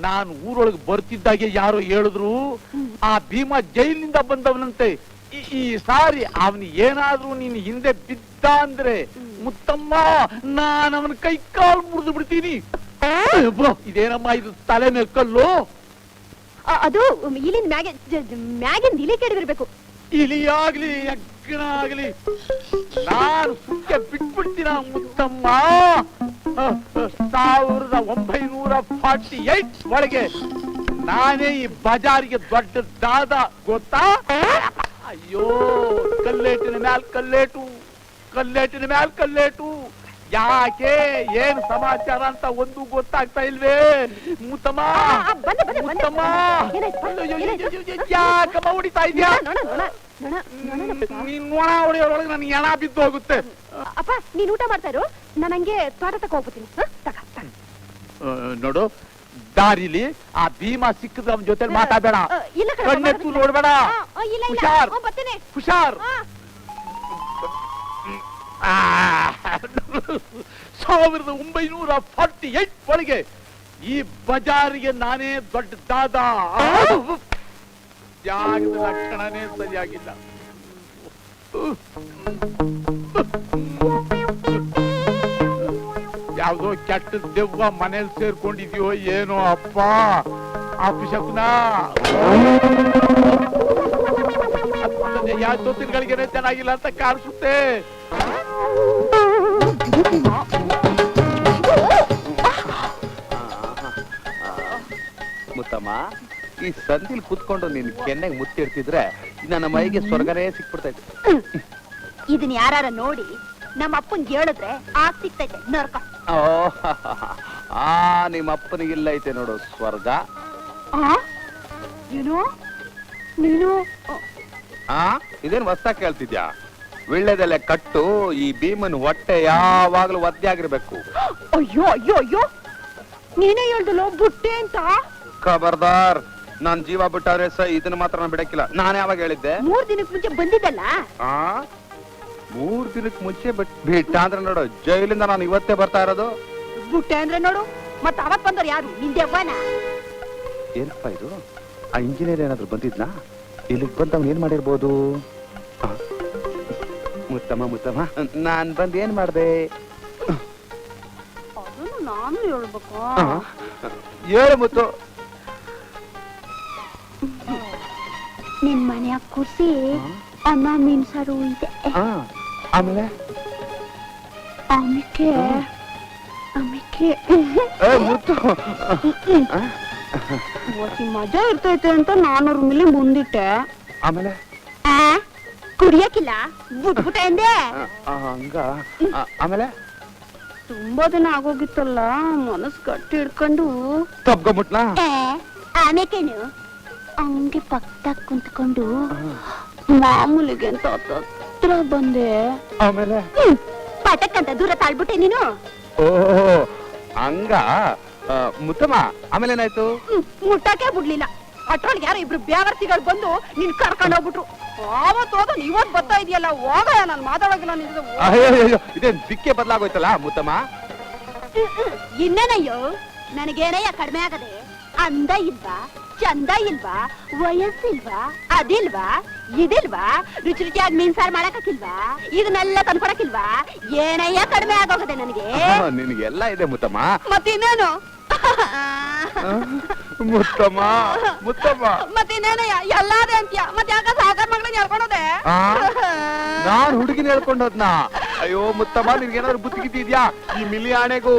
ನಾನು ಊರೊಳಗೆ ಬರ್ತಿದ್ದಾಗೆ ಯಾರೋ ಹೇಳಿದ್ರು ಆ ಭೀಮಾ ಜೈಲಿನಿಂದ ಬಂದವನಂತೆ. ಈ ಸಾರಿ ಅವನು ಏನಾದ್ರೂ ನೀನು ಹಿಂದೆ ಬಿದ್ದ ಅಂದ್ರೆ ಮುತ್ತಮ್ಮ ನಾನು ಅವನ ಕೈ ಕಾಲು ಮುರಿದು ಬಿಡ್ತೀನಿ. ಇದೇನಮ್ಮ ಇದು ತಲೆ ಮೇಲೆ ಕಲ್ಲು? ಅದು ಇಲಿನ ಮ್ಯಾಗಿಂದ ಇಲಿ ಕೆಡವಿರ್ಬೇಕು. ಇಲಿಯಾಗ್ಲಿ ಯಜ್ಞನಾಗ್ಲಿ ನಾನು ಸುಕ್ಕೆ ಬಿಟ್ಬಿಡ್ತೀನ ಮುತ್ತಮ್ಮ. 1948 ಒಳಗೆ ನಾನೇ ಈ ಬಜಾರಿಗೆ ದೊಡ್ಡ ದಾದ, ಗೊತ್ತಾ? ಅಯ್ಯೋ ಕಲ್ಲೇಟಿನ ಮ್ಯಾಲ್ ಕಲ್ಲೇಟು, ಕಲ್ಲೇಟಿನ ಮ್ಯಾಲ್ ಕಲ್ಲೇಟು. ಯಾಕೆ ಏನ್ ಸಮಾಚಾರ ಅಂತ ಒಂದು ಗೊತ್ತಾಗ್ತಾ ಇಲ್ವೇ ಮುತ್ತಮ್ಮ? ಮುತ್ತಮ್ಮ ಯಾಕಮ್ಮ ಹೊಡಿತಾ ಇದ್ಯಾ? ನೀನ್ ನೋಣ ಹೊಡೆಯೋರೊಳಗೆ ನನ್ಗೆ ಎಣ ಬಿದ್ದು ಹೋಗುತ್ತೆ. ಅಪ್ಪ ನೀನ್ ಊಟ ಮಾಡ್ತಾ ಇರು, ನಾನು ಹಂಗೆ ತೋಟ ತಕ ಹೋಗ್ಬಿಡ್ತೀನಿ. ನೋಡು, ದಾರಿಲಿ ಆ ಭೀಮಾ ಸಿಕ್ಕಿದ್ರೆ ಅವನ ಜೊತೆ ಮಾತಾಡಬೇಡ, ಕಣ್ಣೆತ್ತು ನೋಡ್ಬೇಡ. ಹುಷಾರ್ ಹುಷಾರ್. 1948 ಒಳಗೆ ಈ ಬಜಾರಿಗೆ ನಾನೇ ದೊಡ್ಡ ದಾದ. ಜಾಗದ ಲಕ್ಷಣನೇ ಸರಿಯಾಗಿಲ್ಲ. ಯಾವ್ದೋ ಕೆಟ್ಟ ದೆವ್ವ ಮನೇಲಿ ಸೇರ್ಕೊಂಡಿದ್ಯೋ ಏನೋ ಅಪ್ಪ. ಅಪಶಕುನ ಯಾವ ಜೊತೆಗಳಿಗೇನೆ ಚೆನ್ನಾಗಿಲ್ಲ ಅಂತ ಕಾಣಿಸುತ್ತೆ. ಮುತ್ತಮ್ಮ, ಈ ಸಂದಿಲ್ ಕುತ್ಕೊಂಡು ನೀನ್ ಕೆನ್ನೆಗೆ ಮುತ್ತಿಡ್ತಿದ್ರೆ ನನ್ನ ಮೈಗೆ ಸ್ವರ್ಗನೇ ಸಿಕ್ಬಿಡ್ತಾ ಇತ್ತು. ಇದನ್ನ ಯಾರ ನೋಡಿ ನಮ್ಮ ಅಪ್ಪನ್ಗೆ ಹೇಳಿದ್ರೆ ಆಗ ಸಿಗ್ತೈತೆ ನರ್ಕ. ಓ ಆ ನಿಮ್ಮ ಅಪ್ಪನಿಗಿಲ್ಲ ಐತೆ ನೋಡು ಸ್ವರ್ಗ. ಏನು ನೀನು ಇದೇನ್ ಹೊಸ್ದಾಗ್ ಕೇಳ್ತಿದ್ಯಾ? ವಿಳ್ಳೆದೆಲೆ ಕಟ್ಟು, ಈ ಭೀಮನ್ ಹೊಟ್ಟೆ ಯಾವಾಗ್ಲೂ ಒದ್ದೆ ಆಗಿರ್ಬೇಕು. ಅಯ್ಯೋ ಅಯ್ಯೋ ಅಯ್ಯೋ, ನೀನೇ ಹೇಳ್ದಲ್ಲ ಬುಟ್ಟೆ ಅಂತ. ಖಬರ್ದಾರ್, ನಾನ್ ಜೀವ ಬಿಟ್ಟಾದ್ರೆ ಇದನ್ನ ಮಾತ್ರ ನಾನು ಬಿಡಕ್ಕಿಲ್ಲ. ನಾನು ಯಾವಾಗ ಹೇಳಿದ್ದೆ? 3 ದಿನಕ್ಕೆ ಮುಂಚೆ ಬಂದಿದ್ದಲ್ಲ. 3 ದಿನಕ್ಕೆ ಮುಂಚೆ ಬಿಟ್ಟ ಅಂದ್ರೆ ನೋಡು, ಜೈಲಿಂದ ನಾನು ಇವತ್ತೇ ಬರ್ತಾ ಇರೋದು. ಬುಟ್ಟೆ ಅಂದ್ರೆ ನೋಡು, ಮತ್ತ ಅವತ್ ಬಂದವ್ರು ಯಾರು? ನಿಂದೆವ್ವನ? ಏನಪ್ಪ ಇದು? ಆ ಇಂಜಿನಿಯರ್ ಏನಾದ್ರು ಬಂದಿದ್ನಾ? ಇಲ್ಲಿಗೆ ಬಂದ ಅವ್ನು ಏನ್ ಮಾಡಿರ್ಬೋದು? ಮುತ್ತಮ್ಮ, ನಾನ್ ಬಂದ್ ಏನ್ ಮಾಡ್ದೆ? ಅದನ್ನು ನಾನು ಹೇಳ್ಬೇಕು. ಹೇಳು ಮುತ್ತು. ನಿನ್ ಮನೆಯಾಗ ಕೂರ್ಸಿ ಅನ್ನ ಮೀನ್ ಸಾರು ಇದೆ. ಆಮೇಲೆ ಆಮೇಲೆ ಮುತ್ತು ಮಜಾ ಇರ್ತೈತೆ ಅಂತ ನಾನು ಅವ್ರ ಮೇಲೆ ಮುಂದಿಟ್ಟೆ. ಆಮೇಲೆ ಕುಡಿಯಕ್ಕಿಲ್ಲ ಬಿಟ್ಬಿಟ್ಟೆ ಅಂದೆ. ಹಂಗ ಆಮೇಲೆ ತುಂಬಾ ದಿನ ಆಗೋಗಿತ್ತಲ್ಲ, ಮನಸ್ ಗಟ್ಟಿ ಹಿಡ್ಕೊಂಡು ತಪ್ಕೊಂಬಿಟ್ನಾ? ಆಮೇಕೇನು ಹಂಗೆ ಪಕ್ಕದಾಗ ಕುಂತ್ಕೊಂಡು ಮಾಮೂಲಿಗೆ ಅಂತ ಹತ್ರ ಬಂದೆ. ಆಮೇಲೆ ಪಟಕ್ಕಂತ ದೂರ ತಾಳ್ಬಿಟ್ಟೆ ನೀನು. ಓ ಹಂಗ ಮುತ್ತಮ್ಮ, ಆಮೇಲೆ ಏನಾಯ್ತು? ಮುಟ್ಟಕ್ಕೆ ಬಿಡ್ಲಿಲ್ಲ. ಅಟ್ರೊಳಗೆ ಯಾರೋ ಇಬ್ರು ಬ್ಯಾವರ್ತಿಗಳು ಬಂದು ನಿನ್ ಕರ್ಕೊಂಡು ಹೋಗ್ಬಿಟ್ರು. ಆವತ್ತು ಹೋದ ಇವತ್ ಬರ್ತಾ ಇದೆಯಲ್ಲ, ಹೋಗಯ್ಯ, ನಾನು ಮಾತಾಡೋಗಿಲ್ಲ ನಿಂದು. ಅಯ್ಯೋ, ಇದೇನ್ ದಿಕ್ಕೆ ಬದಲಾಗೋಯ್ತಲ್ಲ ಮುತ್ತಮ್ಮ. ಇನ್ನೇನಯ್ಯೋ, ನನಗೇನಯ್ಯ ಕಡಿಮೆ ಆಗದೆ? ಅಂದ ಇಲ್ವಾ, ಚಂದ ಇಲ್ವಾ, ವಯಸ್ಸಿಲ್ವಾ, ಅದಿಲ್ವಾ, ಇದಿಲ್ವಾ, ರುಚಿ ರುಚಿಯಾಗಿ ಮೀನ್ ಸಾರು ಮಾಡಕ್ಕಿಲ್ವಾ, ಇದನ್ನೆಲ್ಲ ತಂದ್ಕೊಡಕ್ಕಿಲ್ವಾ? ಏನಯ್ಯ ಕಡಿಮೆ ಆಗೋಗದೆ ನನಗೆ? ನಿನಗೆಲ್ಲ ಇದೆ ಮುತ್ತಮ್ಮ. ಮತ್ತಿನ್ನೇನು ಮುತ್ತಮ್ಮ ಮತ್ತಿನ್ನೇನಯ್ಯ ಎಲ್ಲಾದೆ ಅಂತ್ಯ? ಮತ್ತೆ ಯಾಕ ಸಾಕಾರ ಮಗಳನ್ನ ಹೇಳ್ಕೊಳೋದೆ? ನಾನ್ ಹುಡುಗಿನ ಹೇಳ್ಕೊಂಡೋದ್ನ? ಅಯ್ಯೋ ಮುತ್ತಮ್ಮ, ನಿನ್ಗೇನಾದ್ರು ಬುದ್ಧಿಗಿದ್ಯಾ? ಈ ಮಿಲಿ ಆಣೆಗೂ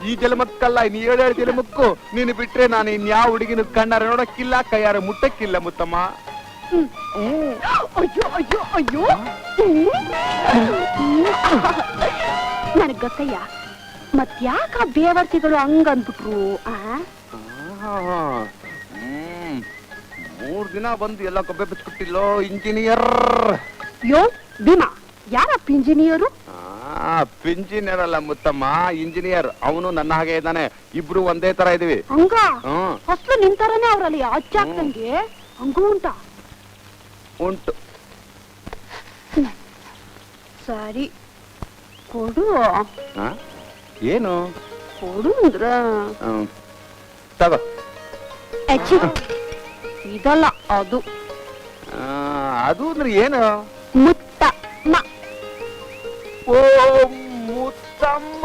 ಈ ಜಲಮಕ್ಕಲ್ಲ, ನೀ 7 ಜಲಮಕ್ಕು ನೀನು ಬಿಟ್ರೆ ನಾನು ಇನ್ಯಾವ ಹುಡುಗಿನ ಕಣ್ಣಾರ ನೋಡಕ್ಕಿಲ್ಲ, ಕೈಯಾರ ಮುಟ್ಟಕ್ಕಿಲ್ಲ ಮುತ್ತಮ್ಮ. ಅಯ್ಯೋ ಅಯ್ಯೋ ಅಯ್ಯೋ, ನನಗ್ ಗೊತ್ತಯ್ಯ, ಮತ್ ಯಾಕ ಬೇವರ್ತಿಗಳು ಹಂಗಂದ್ಬಿಟ್ರು? 3 ದಿನ ಬಂದು ಎಲ್ಲ ಕೊಬ್ಬೆ ಬಿಚ್ಚಿಬಿಟ್ಟಿಲ್ಲೋ ಇಂಜಿನಿಯರ್. ಯೋ ಭೀಮಾ, ಯಾರಪ್ಪ ಇಂಜಿನಿಯರು? ಇಂಜಿನಿಯರ್ ಅಲ್ಲ ಮುತ್ತಮ್ಮ, ಇಂಜಿನಿಯರ್. ಅವನು ನನ್ನ ಹಾಗೆ ಇದ್ದಾನೆ, ಇಬ್ರು ಒಂದೇ ತರ ಇದೀವಿ. ಹಂಗ ಫಸ್ಲು ನಿಂತಾರನೆ ಅವ್ರಲ್ಲಿ ಅಚ್ಚಾಕ್ದಂಗೆ. ಹಂಗೂ ಉಂಟು. ಸರಿ ಕೊಡು. ಏನು ಕೊಡು ಅಂದ್ರ ತಗೋ. ಇದಲ್ಲ, ಅದು ಅದು ಅಂದ್ರೆ ಏನು? ಮುತ್ತಮ್ಮ. ಓ ಮುತ್ತಮ್ಮ.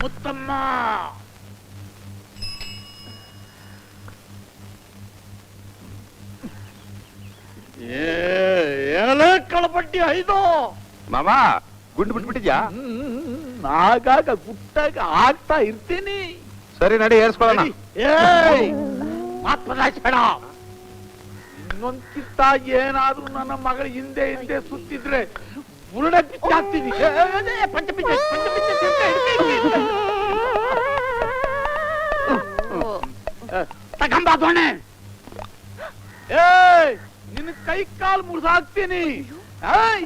ಮುತ್ತಮ್ಮ, ಏನ ಕಳಪಟ್ಟಿ 5 ಮಾಮ, ಗುಂಡು ಬಿಟ್ಬಿಟ್ಟಿದ್ಯಾ? ಆಗಾಗ ಗುಟ್ಟಾಗ ಆಗ್ತಾ ಇರ್ತೀನಿ. ಸರಿ ನಡಿ, ಏರ್ಸ್ಕೊಳ್ಳೋಣ. ಮಾತ್ ಬದಲಾಯಿಸ್ಬೇಡ. ಇನ್ನೊಂದ್ಕಿಂತ ಏನಾದ್ರೂ ನನ್ನ ಮಗಳ ಹಿಂದೆ ಸುತ್ತಿದ್ರೆ ಬುರುಡೆ ಬಿಚ್ಚಾಕ್ತೀನಿ. ತಗೊಂಬ ದೋಣೆ. ನಿನ್ನ ಕೈ ಕಾಲು ಮುರಿದಾಕ್ತೀನಿ.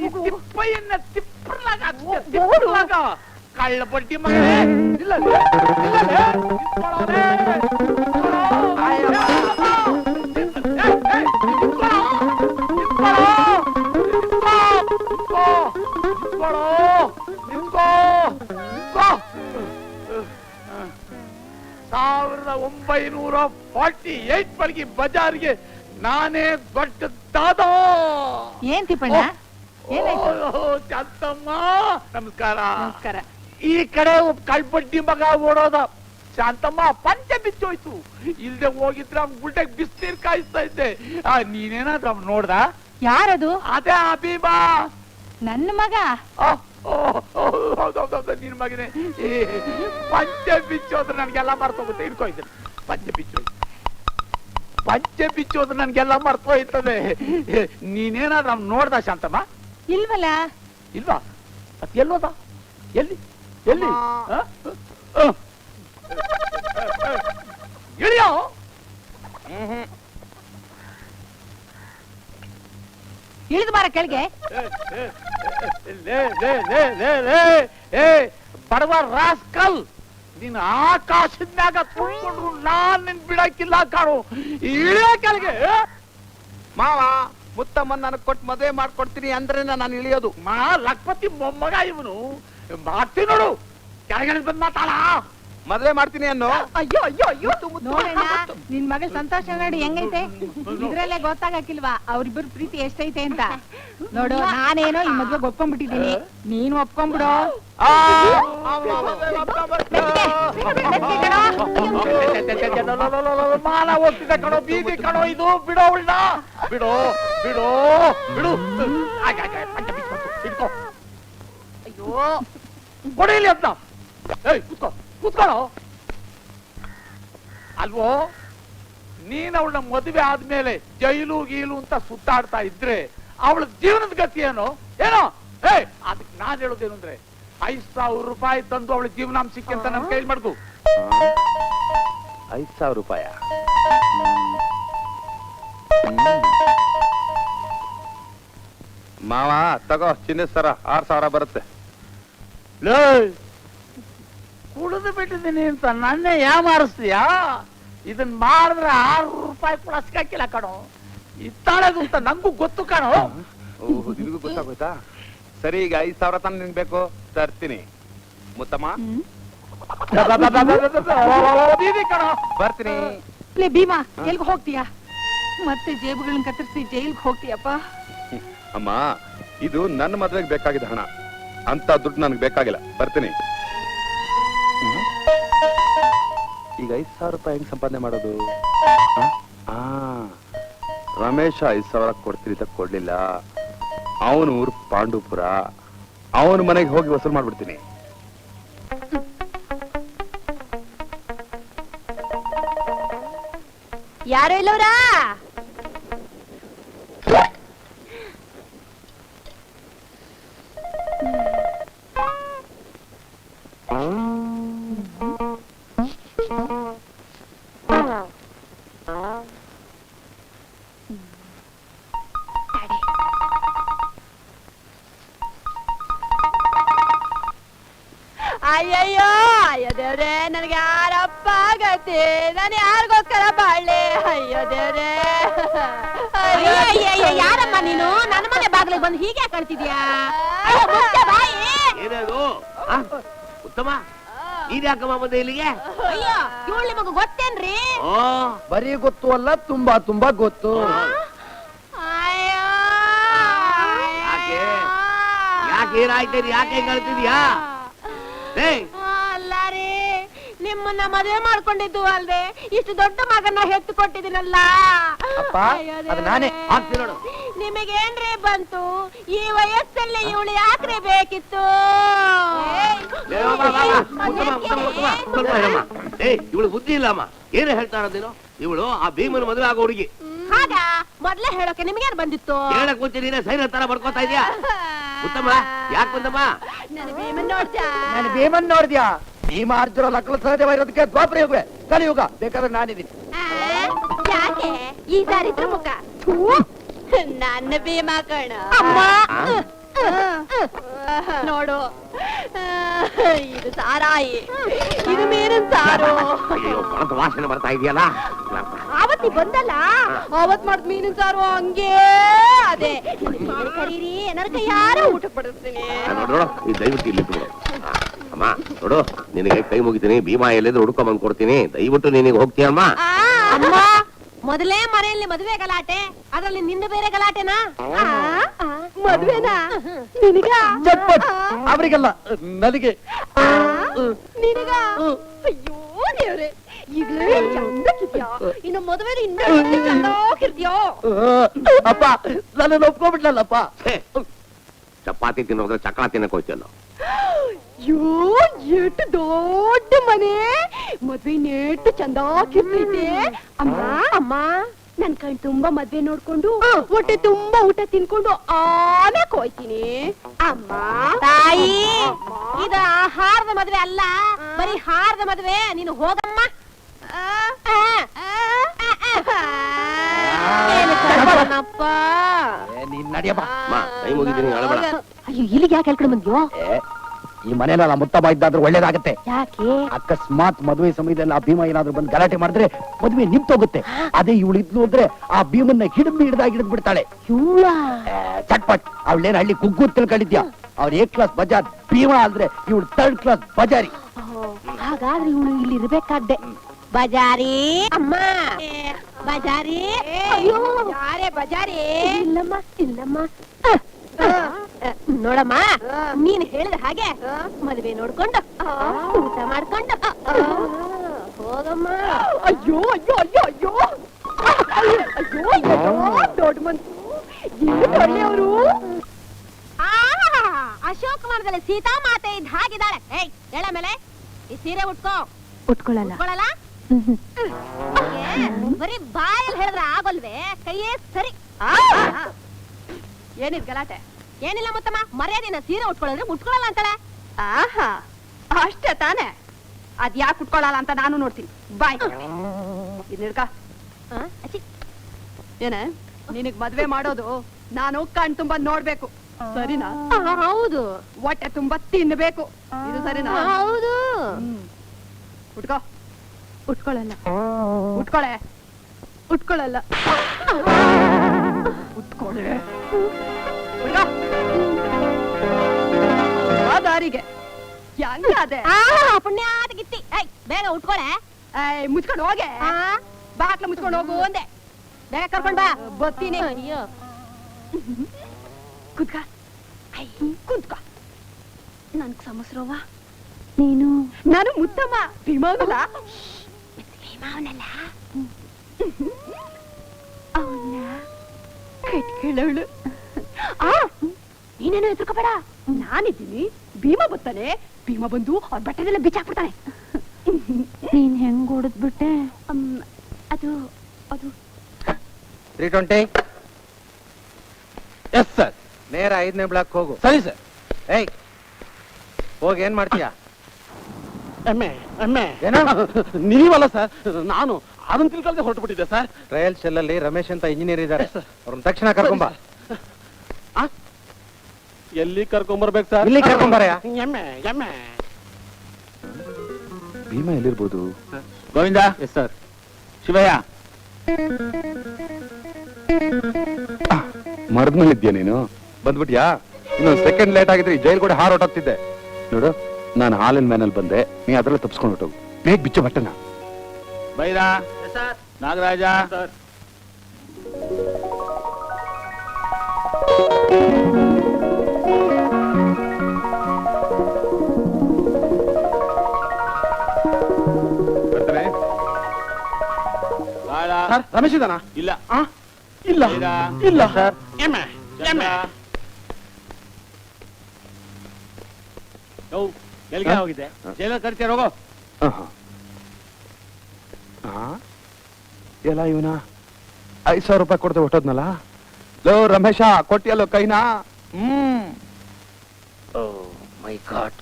ಈ ತಿಪ್ಪಯ್ಯನ್ನ ತಿಪ್ಪರ್ಲಾಗ ಕಳ್ಳ ಬಡ್ಡಿ ಮಗನೇ. ಇಲ್ಲ $1948 ಬಜಾರ್ಗೆ ನಾನೇ ದೊಡ್ಡ ದಾದ. ಏನ್ ತಿಪ್ಪಣ್ಣ? ಶಾಂತಮ್ಮ, ನಮಸ್ಕಾರ. ಈ ಕಡೆ ಕಳ್ಬಡ್ಡಿ ಮಗ ಓಡೋದ. ಶಾಂತಮ್ಮ ಪಂಚ ಬಿಚ್ಚೋಯ್ತು. ಇಲ್ದೆ ಹೋಗಿದ್ರೆ ಅವ್ನ ಗುಡ್ಡೆಗೆ ಬಿಸ್ನೀರ್ ಕಾಯಿಸ್ತಾ ಇದ್ದೆ. ನೀನೇನಾದ್ರು ಅವ್ನು ನೋಡ್ದ? ಯಾರದು? ಅದೇ ಅಭಿಮಾ, ನನ್ನ ಮಗ. ಹೌದೌದೌದು ನಿನ್ ಮಗನೇ ಈ ಪಂಚೆ ಬಿಚ್ಚೋದ್ರೆ ನನ್ಗೆಲ್ಲ ಮರ್ತೋಗುತ್ತೆ. ಇಟ್ಕೋಯ್ತು ಪಂಚೆ ಬಿಚ್ಚೋದ್ರೆ ನನ್ಗೆಲ್ಲ ಮರ್ತೋಯ್ತದೆ. ನೀನೇನಾದ್ರು ಅವ್ನು ನೋಡ್ದ ಶಾಂತಮ್ಮ? ಇಲ್ವಲ್ಲ. ಇಲ್ವಾ? ಅತ್ ಎಲ್ಲೋದ? ಎಲ್ಲಿ ಎಲ್ಲಿ ಇಳಿಯೋ? ಇಳಿದು ಬಾರ ಕೆಳಗೆ. ಬಡವ ರಾಸ್ಕಲ್, ನೀನ್ ಆಕಾಶದ್ನಾಗ ತುಂಬಿಕೊಂಡ್ರು ನಾನ್ ನಿನ್ ಬಿಡಕ್ಕಿಲ್ಲ ಕಾಣು. ಇಳಿಯೋ ಕೆಳಗೆ. ಮಾವ ಮುತ್ತಮ್ಮನ್ ನನಗ್ ಕೊಟ್ಟು ಮದುವೆ ಮಾಡ್ಕೊಡ್ತೀನಿ ಅಂದ್ರೆ ನಾನು ಇಳಿಯೋದು. ಲಕ್ಪತಿ ಮೊಮ್ಮಗ ಇವನು. ಮಾಡ್ತೀನಿ ನೋಡು, ಕೆಳಗಡೆ ಬಂದ್ ಮಾತಾಡ. ಮದುವೆ ಮಾಡ್ತೀನಿ ಅನ್ನೋ. ಅಯ್ಯೋ ಅಯ್ಯೋ ಅಯ್ಯೋ ನೋಡೋಣ ನಿನ್ ಮಗಳ ಸಂತೋಷ ನೋಡಿ ಹೆಂಗೈತೆ. ಇದ್ರಲ್ಲೇ ಗೊತ್ತಾಗಕ್ಕಿಲ್ವಾ ಅವ್ರಿಬ್ಬರು ಪ್ರೀತಿ ಎಷ್ಟೈತೆ ಅಂತ. ನೋಡು ನಾನೇನೋ ಈ ಮದ್ವೆಗೆ ಒಪ್ಕೊಂಡ್ಬಿಟ್ಟಿದೀನಿ, ನೀನು ಒಪ್ಕೊಂಡ್ಬಿಡು. ಮಾನ ಹೋಗ್ತಿದೆ ಕಣೋ, ಬೀದಿ ಕಣೋ ಇದು. ಬಿಡೋ ಉಳ್ಳ, ಬಿಡೋ ಬಿಡೋ ಬಿಡು. ಇಟ್ಕೋ. ಅಯ್ಯೋ ಕೊಡಿಲಿ ಅಂತ. ಕೂತ್ಕೋ ಕೂತ್ಕೊಳ್ಳೋ. ಅಲ್ವೋ, ನೀನ್ ಅವಳ ಮದುವೆ ಆದ್ಮೇಲೆ ಜೈಲು ಗೀಲು ಅಂತ ಸುತ್ತಾಡ್ತಾ ಇದ್ರೆ ಅವಳ ಜೀವನದ ಗತಿ ಏನೋ ಏನೋ. ಅದಕ್ಕೆ ನಾನ್ ಹೇಳೋದೇನು ಅಂದ್ರೆ 5,000 ರೂಪಾಯಿ ತಂದು ಅವಳ ಜೀವನಾಂಶಕ್ಕೆ ಅಂತ ನನ್ ಕೈಲಿ ಮಾಡ್ದು. 5,000 ರೂಪಾಯ? ಮಾವ ತಗೋ, ಚಿನ್ನ ಸರ 6,000 ಬರುತ್ತೆ. ಕುಡಿದು ಬಿಟ್ಟಿದ್ದೀನಿ ಅಂತ ನನ್ನೇ ಯಾಮಾರಿಸ್ತೀಯಾ? ಇದನ್ ಮಾಡಿದ್ರೆ 6 ರೂಪಾಯಿ ಕೂಡ ಸಿಕ್ಕಾಕಿಲ್ಲ ಕಣೋ. ಇತ್ತಾಳದು ಅಂತ ನಂಗೂ ಗೊತ್ತು ಕಣೋ. ನಿನಗೂ ಗೊತ್ತಾಗೋಯ್ತಾ? ಸರಿ, ಈಗ 5,000 ತಾನು ನಿನ್ ಬೇಕು, ತರ್ತೀನಿ. ಮುತ್ತಮ್ಮ ಕಣೋ, ಬರ್ತೀನಿ. ಲೇ ಭೀಮಾ, ಎಲ್ಗ್ ಹೋಗ್ತೀಯಾ? ಮತ್ತೆ ಜೇಬುಗಳನ್ನ ಕತ್ತರಿಸಿ ಜೈಲ್ಗೆ ಹೋಗ್ತೀಯಪ್ಪ? ಅಮ್ಮ, ಇದು ನನ್ನ ಮದ್ವೆಗೆ ಬೇಕಾಗಿದ್ದ ಹಣ, ಅಂತ ದುಡ್ಡು ನನಗೆ ಬೇಕಾಗಿಲ್ಲ. ಬರ್ತೀನಿ. ಈಗ 5,000 ರೂಪಾಯಿ ಹೆಂಗ್ ಸಂಪಾದನೆ ಮಾಡೋದು? ರಮೇಶ 5,000 ಕೊಡ್ತೀನಿ ಅಂತ ಕೊಡ್ಲಿಲ್ಲ. ಅವನು ಊರು ಪಾಂಡೂಪುರ, ಅವನ ಮನೆಗೆ ಹೋಗಿ ವಸೂಲ್ ಮಾಡ್ಬಿಡ್ತೀನಿ. ಯಾರು ಇಲ್ಲವ್ರಾ? ಅಯ್ಯಯ್ಯೋ ಅಯ್ಯೋ ದೇವ್ರೆ, ನನಗೆ ಯಾರಪ್ಪ ಗತಿ? ನಾನು ಯಾರಿಗೋಸ್ಕರ ಬಾಳ್ಳೆ? ಅಯ್ಯೋ ದೇವ್ರೆ. ಯಾರಮ್ಮ ನೀನು? ನನ್ನ ಮನೆ ಬಾಗಿಲಿಗೆ ಬಂದು ಹೀಗೆ ಕಾಣ್ತಿದ್ಯಾ? ಏನದು ಉತ್ತಮ? ನೀನ್ ಯಾಕಮ್ಮ ಬಂದೆ ಇಲ್ಲಿಗೆ? ಅಯ್ಯೋ, ಇವಳು ನಿಮಗ ಗೊತ್ತೇನ್ರಿ? ಬರೀ ಗೊತ್ತು ಅಲ್ಲ, ತುಂಬಾ ತುಂಬಾ ಗೊತ್ತು. ಅಯ್ಯೋ, ಯಾಕೆ ಯಾಕೆ ಏನಾಯ್ತೇರಿ? ಯಾಕೆ ಹೆಂಗ್ ಅಳ್ತಿದ್ಯಾ? ಅಲ್ಲ ರೀ, ನಿಮ್ಮನ್ನ ಮದುವೆ ಮಾಡ್ಕೊಂಡಿದ್ದು ಅಲ್ದೆ ಇಷ್ಟು ದೊಡ್ಡ ಮಗನ ಹೆತ್ತು ಕೊಟ್ಟಿದ್ದೀನಲ್ಲ. ಅಪ್ಪ, ಅದು ನಾನೇ. ಆಗ್ತಿ ನೋಡು. ನಿಮಗೇನ್ರಿ ಬಂತು? ಈ ವಯಸ್ಸಲ್ಲಿ ಇವಳು ಯಾಕ್ರಿ ಬೇಕಿತ್ತು? ಇವಳು ಬುದ್ಧಿ ಇಲ್ಲಮ್ಮ. ಏನು ಹೇಳ್ತಾ ಇರೋದೇನು? ಇವಳು ಆ ಭೀಮನ ಮದುವೆ ಆಗೋ ಹುಡುಗಿ. ಹಾಗ ಮೊದ್ಲೇ ಹೇಳೋಕೆ ನಿಮ್ಗೇನ್ ಬಂದಿತ್ತು? ಹೇಳಕ್ ಮುಂಚೆ ನೀನೇ ಸೈನ ತರ ಬಡ್ಕೋತಾ ಇದ್ಯಾ? ಉತ್ತಮ, ಯಾಕೆ ಬಂದಮ್ಮ? ನನ್ನ ಭೀಮನ್ ನೋಡ್ತಾ? ನಾನು ಭೀಮನ್ ನೋಡಿದ್ಯಾ? ಭೀಮಾರ್ಜುನ ನಕಲು ಸಹಜವ ಇರೋದಕ್ಕೆ ದ್ವಾಪರ ಯುಗ, ಕಲಿಯುಗ ಬೇಕಾದ್ರೆ ನಾನಿದ್ದೀನಿ. ಯಾಕೆ ಈ ದಾರಿದ್ರ ಮುಖ? ನನ್ನ ಭೀಮ ಕಣ. ನೋಡು, ಇದು ಸಾರಾಯಿ, ಇದು ಮೀನಿನ ಸಾರು. ಅಯ್ಯೋ, ಕೊಳತ ವಾಸನೆ ಬರ್ತಾ ಇದೆಯಲ್ಲ. ಆವತ್ತಿ ಬಂದಲ್ಲ, ಆವತ್ ಮಾಡ್ದ ಮೀನಿನ ಸಾರು ಹಂಗೆ ಅದೇ. ಮಾಡಿ ಕರೀರಿ, ನನ್ನ ಕೈಯಾರ ಊಟ ಪಡಿಸ್ತೀನಿ. ನೋಡು, ಈ ದಯವಿಟ್ಟು ಇಲ್ಲಿ ಬಿಡು. ಅಮ್ಮ ನೋಡು, ನಿನಗೆ ಕೈ ಮುಗಿತೀನಿ. ಭೀಮಾ ಎಲ್ಲಿದ್ರು ಹುಡ್ಕೊಂಡ್ ಕೊಡ್ತೀನಿ. ದಯವಿಟ್ಟು ನಿನಗೆ ಹೋಗ್ತೀಯಮ್ಮ. ಅಮ್ಮ, ಮೊದಲೇ ಮನೆಯಲ್ಲಿ ಮದುವೆ ಗಲಾಟೆ, ಅದ್ರಲ್ಲಿ ನಿಂದ ಬೇರೆ ಗಲಾಟೆನಾ? ಮದುವೆನಾ ನಿನಗ? ಚಟ್ಪಟ್ ಅವರಿಗೆಲ್ಲ, ನನಗೆ. ನಿನಗ? ಅಯ್ಯೋ ದೇವ್ರೆ, ಈಗಲೇ ಚಂದಕ್ಕಿದ್ಯಾ, ಇನ್ನು ಮದುವೆ ಇನ್ನ ಚಂದಕ್ಕಿದ್ಯೋ. ಅಪ್ಪ, ನನ್ನನ್ನು ಒಪ್ಕೊಂಡ್ಬಿಟ್ಲಲ್ಲಪ್ಪ. ಚಪಾತಿ ತಿನ್ನೋದ್ರೆ ಚಕ್ರ ತಿನ್ನಕ್ ಹೋಯ್ತಲ್ಲ. ಯೋ ಎಷ್ಟು ದೊಡ್ಡ ಮನೆ, ಮದ್ವೆ ನೆಟ್ಟು ಚಂದಾಗಿರ್ತೈತೆ. ಅಮ್ಮ ಅಮ್ಮ, ನನ್ ಕಣ್ ತುಂಬಾ ಮದ್ವೆ ನೋಡ್ಕೊಂಡು ಹೊಟ್ಟೆ ತುಂಬಾ ಊಟ ತಿನ್ಕೊಂಡು ಆಮೇಲೆ ಹೋಯ್ತೀನಿ. ಅಮ್ಮ ತಾಯಿ, ಇದು ಆಹಾರದ ಮದ್ವೆ ಅಲ್ಲ, ಬರೀ ಹಾರದ ಮದ್ವೆ. ನೀನು ಹೋಗಮ್ಮ. ನೀನ್ ನಡಿಯಪ್ಪ. ಕೈ ಮುಗಿದೀನಿ, ಅಳಬೇಡ. ಅಯ್ಯೋ, ಇಲ್ಲಿಗೆ ಯಾಕೆ ಹೇಳ್ಕೊಂಡು ಬಂದ್ಯೋ? ಈ ಮನೇಲಿ ನಮ್ಮ ಮುತ್ತಮ್ಮ ಇದ್ದಾದ್ರೂ ಒಳ್ಳೇದಾಗತ್ತೆ. ಯಾಕೆ? ಅಕಸ್ಮಾತ್ ಮದುವೆ ಸಮಯದಲ್ಲಿ ಆ ಭೀಮ ಏನಾದ್ರೂ ಬಂದು ಗಲಾಟೆ ಮಾಡಿದ್ರೆ ಮದುವೆ ನಿಂತೋಗುತ್ತೆ. ಅದೇ ಇವಳು ಇದ್ಲು ಅಂದ್ರೆ ಆ ಭೀಮನ್ನ ಹಿಡಿದು ಬಿಡ್ತಾಳೆ. ಇವಳ ಚಟ್ಪಟ್. ಅವಳೇನ್ ಹಳ್ಳಿ ಕುಗ್ಗು ತಿಳ್ಕೊಂಡಿದ್ಯಾ? ಅವ್ರ ಎ ಕ್ಲಾಸ್ ಬಜಾರ್ ಭೀಮ ಅಂದ್ರೆ ಇವಳು 3rd ಕ್ಲಾಸ್ ಬಜಾರಿ. ಹಾಗಾದ್ರೆ ಇವಳು ಇಲ್ಲಿ ಇರ್ಬೇಕಾದ್ದೆ. ಬಜಾರಿ ಅಮ್ಮ, ಬಜಾರಿ. ಅಯ್ಯೋ, ಯಾರೇ ಬಜಾರಿ? ಇಲ್ಲಮ್ಮ ಇಲ್ಲಮ್ಮ. ನೋಡಮ್ಮ, ನೀನ್ ಹೇಳಿದ ಹಾಗೆ ಮದುವೆ ನೋಡ್ಕೊಂಡು ಊಟ ಮಾಡ್ಕೊಂಡು ಹೋಗಮ್ಮ. ಅಯ್ಯೋ ಅಯ್ಯೋ ಅಯ್ಯೋ ಅಯ್ಯೋ ಅಯ್ಯೋ ಅಯ್ಯೋ, ದೊಡ್ಡ ಮನ್ಸು. ಅವರು ಅಶೋಕವನದಲ್ಲಿ ಸೀತಾ ಮಾತೆ ಇದ್ದ ಹಾಗಿದ್ದಾಳೆ. ಏಯ್, ಹೇಳ ಮೇಲೆ ಈ ಸೀರೆ ಉಟ್ಕೋ. ಉಟ್ಕೊಳ್ಳಲ್ಲ. ಉಟ್ಕೊಳ್ಳಲ್ಲ? ಬರೀ ಬಾಯಲ್ಲಿ ಹೇಳಿದ್ರೆ ಆಗೋಲ್ವೇ? ಕೈಯೇ ಸರಿ. ಏನಿದ್ ಗಲಾಟೆ? ಏನಿಲ್ಲ ಮುತ್ತಮ್ಮ, ಮರ್ಯಾದಿನ ಸೀರೆ ಉಟ್ಕೊಳ್ಳೋದ್ರೆ ಉಟ್ಕೊಳ್ಳಲ್ಲ ಅಂತಾಳೆ. ಆಹಾ, ಅಷ್ಟೇ ತಾನೆ. ಅದ್ ಯಾಕೆ ಉಟ್ಕೊಳ್ಳಲ್ಲ ಅಂತ ನಾನು ನೋಡ್ತೀನಿ. ಬಾಯ್ ಇದ್ಕ. ಏನ ನಿನಗ್ ಮದ್ವೆ ಮಾಡೋದು ನಾನು ಕಣ್ ತುಂಬಾ ನೋಡ್ಬೇಕು, ಸರಿನಾ? ಹೌದು. ಹೊಟ್ಟೆ ತುಂಬಾ ತಿನ್ಬೇಕು, ಇದು ಸರಿನಾ? ಹೌದು. ಉಟ್ಕೋ. ಉಟ್ಕೊಳ್ಳಲ್ಲ. ಉಟ್ಕೊಳೆ. ಉಟ್ಕೊಳ್ಳಲ್ಲ. ಉಟ್ಕೊಳ್ಳೆ. ಉಟ್ಕೋ. ಆ ದಾರಿಗೆ ಹೆಂಗಾದೆ? ಪುಣ್ಯಾದ ಗಿತ್ತಿ. ಏಯ್, ಬೇಗ ಉಟ್ಕೊಳೆ. ಮುಚ್ಕೊಂಡು ಹೋಗೆ. ಬಾಕ್ಲ ಮುಚ್ಕೊಂಡು ಹೋಗು ಒಂದೇ. ಬೇಗ ಕರ್ಕೊಂಡ್ ಬಾ. ಬರ್ತೀನಿ. ಅಯ್ಯೋ, ಕುತ್ಕ. ಕುತ್ಕ. ನನ್ಗ್ ಸಮಸ್ರವ್ವ. ನೀನು? ನಾನು ಮುತ್ತಮ್ಮ. ಭೀಮಾವನಲ್ಲ. ಭೀಮಾವನಲ್ಲ. ಅವನ್ನ ಕಟ್ಕೊಳ್ಳವಳು. ನೀನೇನು ಎದುರ್ಕೋಬೇಡ, ನಾನಿದ್ದೀನಿ. ಭೀಮ ಬರ್ತಾನೆ. ಭೀಮ ಬಂದು ಅವ್ರ ಬಟ್ಟೆದೆಲ್ಲ ಬಿಚ್ಚಾಕ್ಬಿಡ್ತಾನೆ. ನೀನ್ ಹೆಂಗ್ ಹೊಡೆದ್ಬಿಟ್ಟೆ? ಅದು ಅದು 320. Yes sir. ನೇರ 5ನೇ ಬ್ಲಾಕ್ ಹೋಗು. ಸರಿ ಸರ್. ಏಯ್, ಹೋಗಿ ಏನ್ ಮಾಡ್ತೀಯಾ? ಎಮ್ಮೆ ಎಮ್ಮೆ ಏನೋ? ನೀವಲ್ಲ ಸರ್, ನಾನು ಅದನ್ನ ತಿಳ್ಕೊಳ್ದೆ ಹೊರಟು ಬಿಟ್ಟಿದ್ದೆ ಸರ್. ಟ್ರಯಲ್ ಸೆಲ್ ಅಲ್ಲಿ ರಮೇಶ್ ಅಂತ ಇಂಜಿನಿಯರ್ ಇದ್ದಾರೆ. ಅವ್ರನ್ನ ತಕ್ಷಣ ಕರ್ಕೊಂಬ. ಎಲ್ಲಿ ಕರ್ಕೊಂಬರ್ಬೇಕು ಸರ್? ಇಲ್ಲಿ ಕರ್ಕೊಂಬರಯ್ಯ. ಎಮ್ಮೆ ಎಮ್ಮೆ. ಭೀಮ ಎಲ್ಲಿರ್ಬೋದು? ಗೋವಿಂದ. Yes sir. ಶಿವಯ್ಯ. ಮರದ ಮೇಲೆ ಇದ್ಯಾ ನೀನು? ಬಂದ್ಬಿಟ್ಯಾ? ಇನ್ನೊಂದು ಸೆಕೆಂಡ್ ಲೇಟ್ ಆಗಿದ್ರೆ ಈ ಜೈಲ್ ಕೂಡ ಹಾರ್ ಹೊಟ್ಟೋಗ್ತಿದ್ದೆ. ನೋಡು, ನಾನು ಹಾಲಿನ ಮ್ಯಾನಲ್ಲಿ ಬಂದೆ, ನೀ ಅದ್ರಲ್ಲ ತಪ್ಸ್ಕೊಂಡು ಹೊಟ್ಟೋಗು. ಬೇಗ ಬಿಚ್ಚು ಬಟ್ಟನ. ಬೈರ. ನಾಗರಾಜ. ಸರ್, ರಮೇಶ್ ಇದಾನ? ಇಲ್ಲ ಇಲ್ಲ ಇಲ್ಲ ಸರ್. ಎಮ್ಮೆ ಎಮ್ಮೆ. ಎಲ್ಲಿಗೆ ಹೋಗಿದ್ದೆ? ಜೈಲ ಕರಿತೀರ, ಹೋಗೋ. ಎಲ್ಲ ಇವನ 5,000 ರೂಪಾಯಿ ಕೊಡ್ದೆ ಹೊಟ್ಟೋದ್ನಲ್ಲ. ಲೋ ರಮೇಶ, ಕೊಟ್ಟಿಯಲ್ಲೋ ಕೈನಾ? ಮೈ ಗಾಡ್.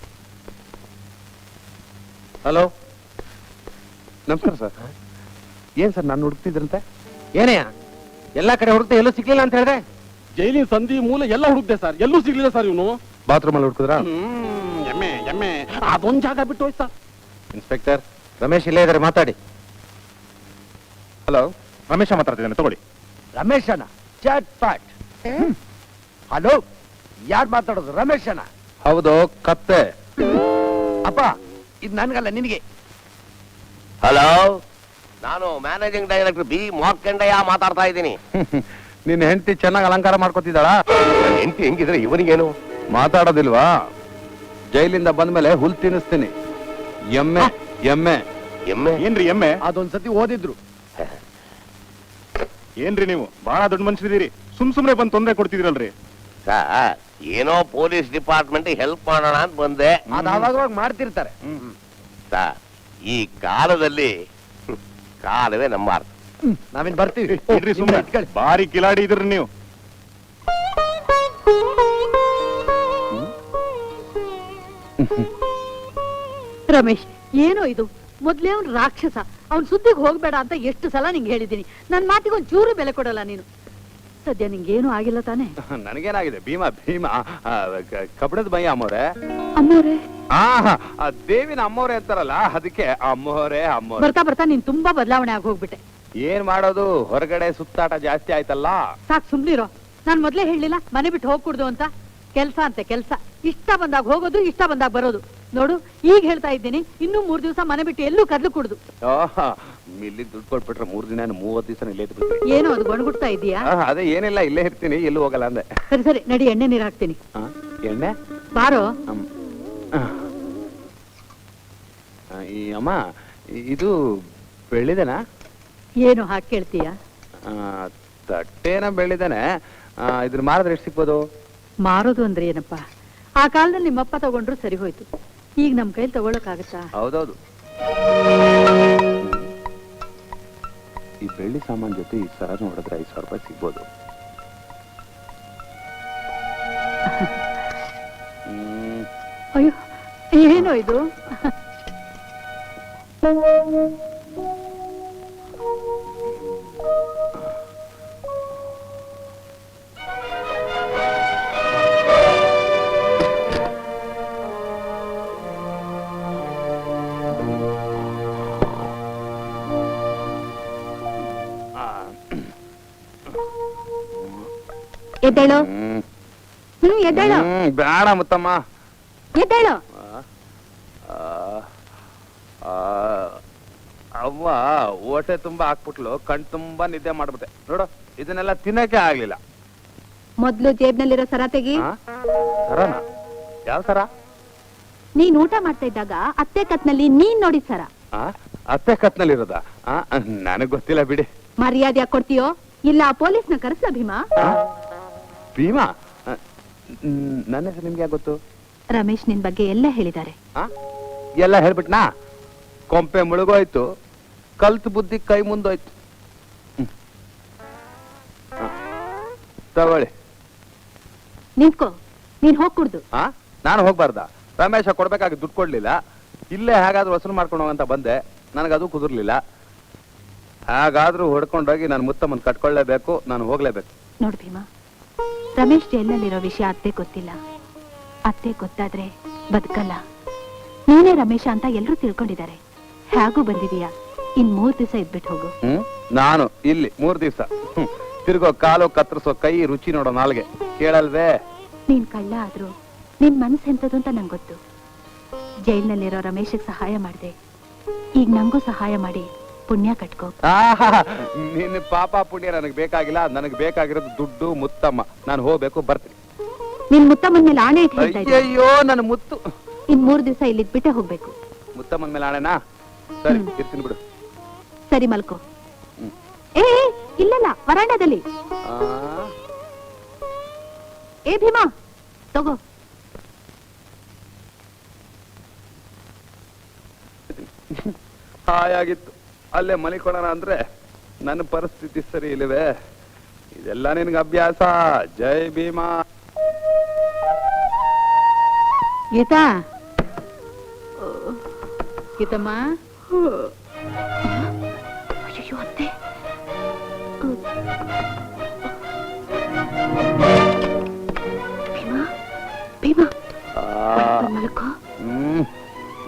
ಹಲೋ, ನಮಸ್ಕಾರ ಸರ್. ಏನ್ ಸರ್, ನಾನು ಹುಡುಕ್ತಿದ್ರಂತೆ? ಏನಯ್ಯ ಎಲ್ಲಾ ಕಡೆ ಹುಡುಕ್ತೆ ಎಲ್ಲೂ ಸಿಗ್ಲಿಲ್ಲ ಅಂತ ಹೇಳಿದ್ರೆ? ಜೈಲಿನ ಸಂಧಿ ಮೂಲ ಎಲ್ಲ ಹುಡುಕ್ದೆ ಸರ್, ಎಲ್ಲೂ ಸಿಗ್ಲಿಲ್ಲ ಸರ್. ಇವನು ಬಾತ್ರೂಮ್ ಅಲ್ಲಿ ಹುಡುಕಿದ್ರ? ಎಮ್ಮೆ ಎಮ್ಮೆ ಅದೊಂದ್ ಜಾಗ ಬಿಟ್ಟು ಹೋಯ್ತು ಸರ್. ಇನ್ಸ್ಪೆಕ್ಟರ್, ರಮೇಶ್ ಇಲ್ಲೇ ಇದಾರೆ, ಮಾತಾಡಿ. ಹಲೋ, ರಮೇಶ ಮಾತಾಡ್ತಿದ್ದಾನೆ, ತಗೊಳ್ಳಿ. ರಮೇಶನ ಚಟ್ಪಟ್. ಹಲೋ, ಯಾರು ಮಾತಾಡೋದು? ರಮೇಶನ? ಹೌದು, ಕತ್ತೆ. ಅಪ್ಪ, ಇದು ನನ್ಗಲ್ಲ, ನಿನಗೆ. ಹಲೋ, ನಾನು ಮ್ಯಾನೇಜಿಂಗ್ ಡೈರೆಕ್ಟರ್ ಬಿ ಮಾರ್ಕಂಡಯ್ಯ ಮಾತಾಡ್ತಾ ಇದ್ದೀನಿ. ನಿನ್ನ ಹೆಂಡತಿ ಚೆನ್ನಾಗಿ ಅಲಂಕಾರ ಮಾಡ್ಕೊತಿದ್ದಾಳ? ಹೆಂಡತಿ ಹೆಂಗಿದ್ರೆ ಇವನಿಗೇನು? ಮಾತಾಡೋದಿಲ್ವಾ? ಜೈಲಿಂದ ಬಂದ್ಮೇಲೆ ಹುಲ್ ತಿನ್ನಿಸ್ತೀನಿ. ಎಮ್ಮೆ ಎಮ್ಮೆ. ಎಮ್ಮೆ? ಏನ್ರಿ ಎಮ್ಮೆ? ಅದೊಂದ್ಸತಿ ಓದಿದ್ರು. ಏನ್ರಿ ನೀವು ಬಹಳ ದೊಡ್ಡ ಮನುಷ್ಯರಿದ್ದೀರಿ, ಸುಮ್ನೆ ಬಂದು ತೊಂದರೆ ಕೊಡ್ತಿದ್ದೀರಲ್ರಿ. ಸರ್, ಏನೋ ಪೊಲೀಸ್ ಡಿಪಾರ್ಟ್ಮೆಂಟ್ ಹೆಲ್ಪ್ ಮಾಡೋಣ ಅಂತ ಬಂದೆ. ಅದಾವಾಗ ಮಾಡ್ತಿರ್ತಾರೆ. ಸರ್, ಈ ಕಾಲದಲ್ಲಿ ಕಾಲವೇ ನಮ್ಮ ಅರ್ಥ. ನಾವೇನ್ ಬರ್ತೀವಿ. ಬಾರಿ ಕಿಲಾಡಿ ಇದ್ರಿ ನೀವು. ರಮೇಶ್, ಏನೋ ಇದು? ಮೊದ್ಲೇ ಅವ್ನ್ ರಾಕ್ಷಸ, ಅವ್ನ್ ಸುದ್ದಿಗೆ ಹೋಗ್ಬೇಡ ಅಂತ ಎಷ್ಟು ಸಲ ನಿಂಗೆ ಹೇಳಿದ್ದೀನಿ. ನನ್ ಮಾತಿಗೆ ಒಂದ್ ಚೂರು ಬೆಲೆ ಕೊಡಲ್ಲ ನೀನು. ಸದ್ಯ ನಿಂಗೇನು ಆಗಿಲ್ಲ ತಾನೆ? ನನಗೇನಾಗಿದೆ? ಭೀಮಾ ಕಬ್ಬಣದ ಮೈ ಅಮ್ಮವ್ರೆ. ಅಮ್ಮೋರೆ ದೇವಿನ ಅಮ್ಮವ್ರೆ ಅಂತಾರಲ್ಲ, ಅದಕ್ಕೆ ಅಮ್ಮವ್ರೆ. ಬರ್ತಾ ಬರ್ತಾ ನೀನ್ ತುಂಬಾ ಬದಲಾವಣೆ ಆಗಿ ಹೋಗ್ಬಿಟ್ಟೆ. ಏನ್ ಮಾಡೋದು, ಹೊರಗಡೆ ಸುತ್ತಾಟ ಜಾಸ್ತಿ ಆಯ್ತಲ್ಲ. ಸಾಕ್, ಸುಮ್ನಿರೋ. ನಾನ್ ಮೊದ್ಲೇ ಹೇಳಿಲ್ಲ ಮನೆ ಬಿಟ್ಟು ಹೋಗ್ಕೂಡ್ದು ಅಂತ. ಕೆಲ್ಸ ಅಂತೆ ಕೆಲ್ಸ, ಇಷ್ಟ ಬಂದಾಗ ಹೋಗೋದು, ಇಷ್ಟ ಬಂದಾಗ ಬರೋದು. ನೋಡು, ಈಗ ಹೇಳ್ತಾ ಇದ್ದೀನಿ, ಇನ್ನೂ 3 ದಿವಸ ಮನೆ ಬಿಟ್ಟು ಎಲ್ಲೂ ಕದ್ಲು ಕುಡ್ದು. ಇಲ್ಲಿ ದುಡ್ಡು ಕೊಟ್ಬಿಟ್ರೆ 3 ದಿನ 30 ದಿವಸ ಇಲ್ಲೇ ಇದ್ಬಿಟ್ರೆ. ಏನೋ ಅದು ಗೊಣಗುಡ್ತಾ ಇದೀಯಾ? ಅದೇ ಏನಿಲ್ಲ, ಇಲ್ಲೇ ಇರ್ತೀನಿ, ಎಲ್ಲೂ ಹೋಗಲ್ಲ ಅಂದೆ. ಸರಿ ಸರಿ ನಡಿ, ಎಣ್ಣೆ ನೀರ್ ಹಾಕ್ತೀನಿ. ಎಣ್ಣೆ ಬಾರೋ. ಈ ಅಮ್ಮ, ಇದು ಬೆಳ್ಳಿದೆನಾ? ಏನು ಹಾಕಿ ಕೇಳ್ತೀಯ? ತಟ್ಟೆನ ಬೆಳ್ಳಿದಾನೆ. ಇದ್ರ ಮಾರಿದ್ರೆ ಎಷ್ಟು ಸಿಗ್ಬೋದು? ಮಾರೋದು ಅಂದ್ರೆ ಏನಪ್ಪಾ? ಆ ಕಾಲದಲ್ಲಿ ನಿಮ್ಮಪ್ಪ ತಗೊಂಡ್ರು ಸರಿ ಹೋಯ್ತು. ಈಗ ನಮ್ ಕೈಲಿ ತಗೊಳಕ್ಕಾಗತ್ತಾ? ಹೌದೌದು. ಈ ಬೆಳ್ಳಿ ಸಾಮಾನ್ ಜೊತೆ ಈ ಸರ ನೋಡಿದ್ರೆ 5,000 ರೂಪಾಯಿ ಸಿಗ್ಬೋದು. ಅಯ್ಯೋ, ಏನೋ ಇದು? ಎದ್ದೇಳು. ಎದ್ದೇಳು. ಬೇಡ ಮುತ್ತಮ್ಮ. ಎದ್ದೇಳು. ಅವ್ವ ಹೊಟ್ಟೆ ತುಂಬಾ ಹಾಕ್ಬಿಟ್ಲು, ಕಣ್ ತುಂಬಾ ನಿದ್ದೆ ಮಾಡ್ಬಿಟ್ಟೆ. ನೋಡು, ಇದನ್ನೆಲ್ಲ ತಿನ್ನಕ್ಕೆ ಆಗ್ಲಿಲ್ಲ. ಮೊದ್ಲು ಜೇಬ್ನಲ್ಲಿರೋ ಸರ ತೆಗಿ. ಸರನಾ? ಯಾವ ಸರ? ನೀನ್ ಊಟ ಮಾಡ್ತಾ ಇದ್ದಾಗ ಅತ್ತೆ ಕತ್ನಲ್ಲಿ ನೀನ್ ನೋಡಿದ ಸರ. ಅತ್ತೆ ಕತ್ನಲ್ಲಿರೋದ? ನನಗ್ ಗೊತ್ತಿಲ್ಲ ಬಿಡಿ. ಮರ್ಯಾದೆ ಕೊಡ್ತೀಯೋ ಇಲ್ಲ ಪೊಲೀಸ್ನ ಕರೆಸ್ಲ ಭೀಮಾ? ಭೀಮಾ? ನನ್ನ ಹೆಸರು ನಿಮ್ಗೆ ಯಾಕೆ ಗೊತ್ತು? ರಮೇಶ್ ನಿನ್ ಬಗ್ಗೆ ಎಲ್ಲ ಹೇಳಿದ್ದಾರೆ. ಎಲ್ಲ ಹೇಳ್ಬಿಟ್ನಾ? ಕೊಂಪೆ ಮುಳುಗೋಯ್ತು, ಕಲ್ತು ಬುದ್ಧಿ ಕೈ ಮುಂದೋಯ್ತು. ತಗೊಳ್ಳಿ. ನಿಂತ್ಕೋ, ನೀನ್ ಹೋಗ್ಕೂಡ್ದು. ನಾನು ಹೋಗ್ಬಾರ್ದ? ರಮೇಶ ಕೊಡ್ಬೇಕಾಗಿ ದುಡ್ಡು ಕೊಡ್ಲಿಲ್ಲ, ಇಲ್ಲೇ ಹೇಗಾದ್ರೂ ವಸೂಲು ಮಾಡ್ಕೊಂಡು ಹೋಗಂತ ಬಂದೆ. ನನಗದು ಕುದುರ್ಲಿಲ್ಲ. ಹಾಗಾದ್ರೂ ಹೊಡ್ಕೊಂಡೋಗಿ ನಾನು ಮುತ್ತಮ್ಮನ್ ಕಟ್ಕೊಳ್ಳೇಬೇಕು, ನಾನು ಹೋಗ್ಲೇಬೇಕು. ನೋಡ್ ಭೀಮಾ, ರಮೇಶ್ ಜೈಲ್ನಲ್ಲಿರೋ ವಿಷಯ ಅತ್ತೆ ಗೊತ್ತಿಲ್ಲ. ಅತ್ತೆ ಗೊತ್ತಾದ್ರೆ ಬದುಕಲ್ಲ. ನೀನೇ ರಮೇಶ ಅಂತ ಎಲ್ರೂ ತಿಳ್ಕೊಂಡಿದ್ದಾರೆ. ಹೇಗೂ ಬಂದಿದೀಯಾ, ಇನ್ 3 ದಿವಸ ಇದ್ಬಿಟ್ಟು ಹೋಗು. ನಾನು ಇಲ್ಲಿ 3 ದಿವಸ ತಿರ್ಗೋ ಕಾಲು ಕತ್ತರಿಸೋ ಕೈ, ರುಚಿ ನೋಡೋ ನಾಲ್ಗೆ ಕೇಳಲ್ವೇ? ನೀನ್ ಕಳ್ಳ ಆದ್ರೂ ನಿನ್ ಮನ್ಸ್ ಎಂತದು ಅಂತ ನಂಗೆ ಗೊತ್ತು. ಜೈಲ್ನಲ್ಲಿರೋ ರಮೇಶಗ್ ಸಹಾಯ ಮಾಡ್ದೆ, ಈಗ ನಂಗೂ ಸಹಾಯ ಮಾಡಿ ಪುಣ್ಯ ಕಟ್ಕೋ. ನಿನ್ನ ಪಾಪ ಪುಣ್ಯ ನನಗೆ ಬೇಕಾಗಿಲ್ಲ. ನನಗೆ ಬೇಕಾಗಿರೋದು ದುಡ್ಡು, ಮುತ್ತಮ್ಮ. ನಾನು ಹೋಗ್ಬೇಕು, ಬರ್ತೀನಿ. ನಿನ್ ಮುತ್ತಮ್ಮನ ಮೇಲೆ ಆಣೆ ಇಟ್ಟು ಹೇಳ್ತಾ ಇದ್ದೀನಿ. ಅಯ್ಯೋ, ನನ್ನ ಮುತ್ತು. ಇನ್ 3 ದಿವಸ ಇಲ್ಲಿದ್ ಬಿಟ್ಟೆ ಹೋಗ್ಬೇಕು. ಮುತ್ತಮ್ಮನ ಮೇಲೆ ಆಣೆನಾ? ಸರಿ, ಇರ್ತೀನಿ ಬಿಡು. ಸರಿ, ಮಲ್ಕೋ. ಏ ಇಲ್ಲಲ್ಲ, ವರಾಂಡದಲ್ಲಿ. ಏ ಭೀಮಾ, ತಗೋ. ಹಾಯಾಗಿತ್ತು, ಅಲ್ಲೇ ಮಲಿಕೊಳ್ಳೋಣ ಅಂದ್ರೆ ನನ್ನ ಪರಿಸ್ಥಿತಿ ಸರಿ ಇಲ್ಲವೇ? ಇದೆಲ್ಲ ನಿನ್ಗೆ ಅಭ್ಯಾಸ. ಜೈ ಭೀಮಾ. ಗೀತಾ, ಗೀತಮ್ಮ. ಅಯ್ಯೋ ಅತ್ತೆ. ಭೀಮಾ, ಭೀಮಾ, ಮಲ್ಕೋ.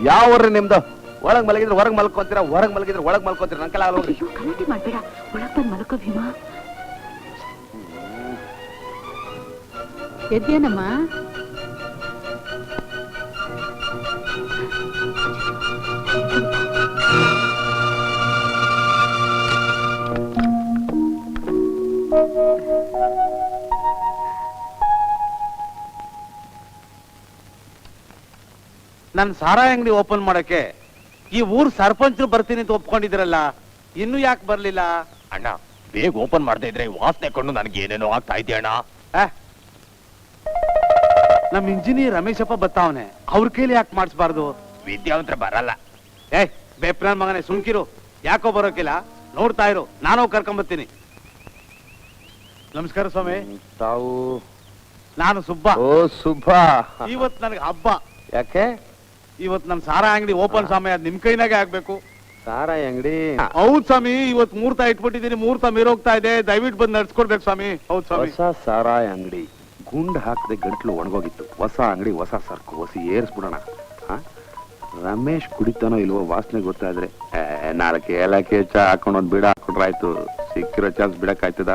ಯಾವ ಊರ್ರಿ ನಿಮ್ದು? ಒಳಗ್ ಮಲಗಿದ್ರೆ ಹೊರಗ್ ಮಲ್ಕೊಂತೀರಾ, ಹೊರಗ್ ಮಲಗಿದ್ರೆ ಒಳಗ್ ಮಲ್ಕೊಂತೀರಾ? ನನ್ ಕೆಲ ಅಯ್ಯೋ, ಗಲಾಟೆ ಮಾಡ್ಬೇಡ. ಒಳಗ್ ಬಂದ್ ಮಲ್ಕೋ ಭೀಮಾ. ಎದ್ದೇನಮ್ಮ? ನನ್ ಸಾರಾ ಅಂಗಡಿ ಓಪನ್ ಮಾಡಕ್ಕೆ ಈ ಊರ್ ಸರ್ಪಂಚರು ಬರ್ತೀನಿ ಅಂತ ಒಪ್ಕೊಂಡಿದ್ರಲ್ಲ, ಇನ್ನು ಯಾಕೆ ಬರ್ಲಿಲ್ಲ? ಅಣ್ಣ, ಬೇಗ ಓಪನ್ ಮಾಡದೇ ಇದ್ರೆ ವಾಸನೆ ಕೊಂಡು ನನಗೆ ಏನೇನೋ ಆಗ್ತಾ ಇದೆ ಅಣ್ಣ. ನಮ್ ಇಂಜಿನಿಯರ್ ರಮೇಶಪ್ಪ ಬತ್ತಾವನೆ ಅವ್ರ ಕೈಲಿ ಯಾಕೆ ಮಾಡಿಸ್ಬಾರ್ದು? ವಿದ್ಯಾವಂತರ ಬರಲ್ಲ. ಏ ಬೇಪ್ರಾನ್ ಮಗನೇ ಸುಮ್ಕಿರು, ಯಾಕೋ ಬರೋಕಿಲ್ಲ, ನೋಡ್ತಾ ಇರು, ನಾನು ಕರ್ಕೊಂಬರ್ತೀನಿ. ನಮಸ್ಕಾರ ಸ್ವಾಮಿ. ತಾವು? ನಾನು ಸುಬ್ಬ. ಓ ಸುಬ್ಬಾ, ಇವತ್ ನನಗೆ ಹಬ್ಬ. ಯಾಕೆ? ಇವತ್ ನಮ್ ಸಾರಾ ಅಂಗಡಿ ಓಪನ್ ಸ್ವಾಮಿ, ಅದ್ ನಿಮ್ ಕೈನಾಗೆ ಆಗ್ಬೇಕು. ಸಾರಾಯಿ ಅಂಗಡಿ? ಹೌದ್ ಸ್ವಾಮಿ, ಇವತ್ ಮುಹೂರ್ತ ಇಟ್ಬಿಟ್ಟಿದೀನಿ, ಮುಹೂರ್ತ ಮೀರೋಗ್ತಾ ಇದೆ, ದಯವಿಟ್ಟು ಬಂದು ನಡ್ಸ್ಕೊಡ್ಬೇಕು ಸ್ವಾಮಿ. ಹೌದ್ ಸ್ವಾಮಿ. ಹೊಸ ಸಾರಾಯಿ ಅಂಗಡಿ, ಗುಂಡ್ ಹಾಕದೆ ಗಂಟ್ಲು ಒಣಗೋಗಿತ್ತು. ಹೊಸ ಅಂಗಡಿ, ಹೊಸ ಸರ್ಕು, ಹೊಸ ಏರ್ಸ್ಬಿಡೋಣ. ರಮೇಶ್ ಕುಡಿತಾನೋ ಇಲ್ವೋ ವಾಸನೆ ಗೊತ್ತಾದ್ರೆ 4 ಏಲಕ್ಕಿ ಹೆಚ್ಚ ಹಾಕೊಂಡು ಒಂದ್ ಬಿಡ ಹಾಕೊಂಡ್ರಾಯ್ತು. ಸಿಕ್ಕಿರೋ ಚಾನ್ಸ್ ಬಿಡಕ್ಕಾಯ್ತದ?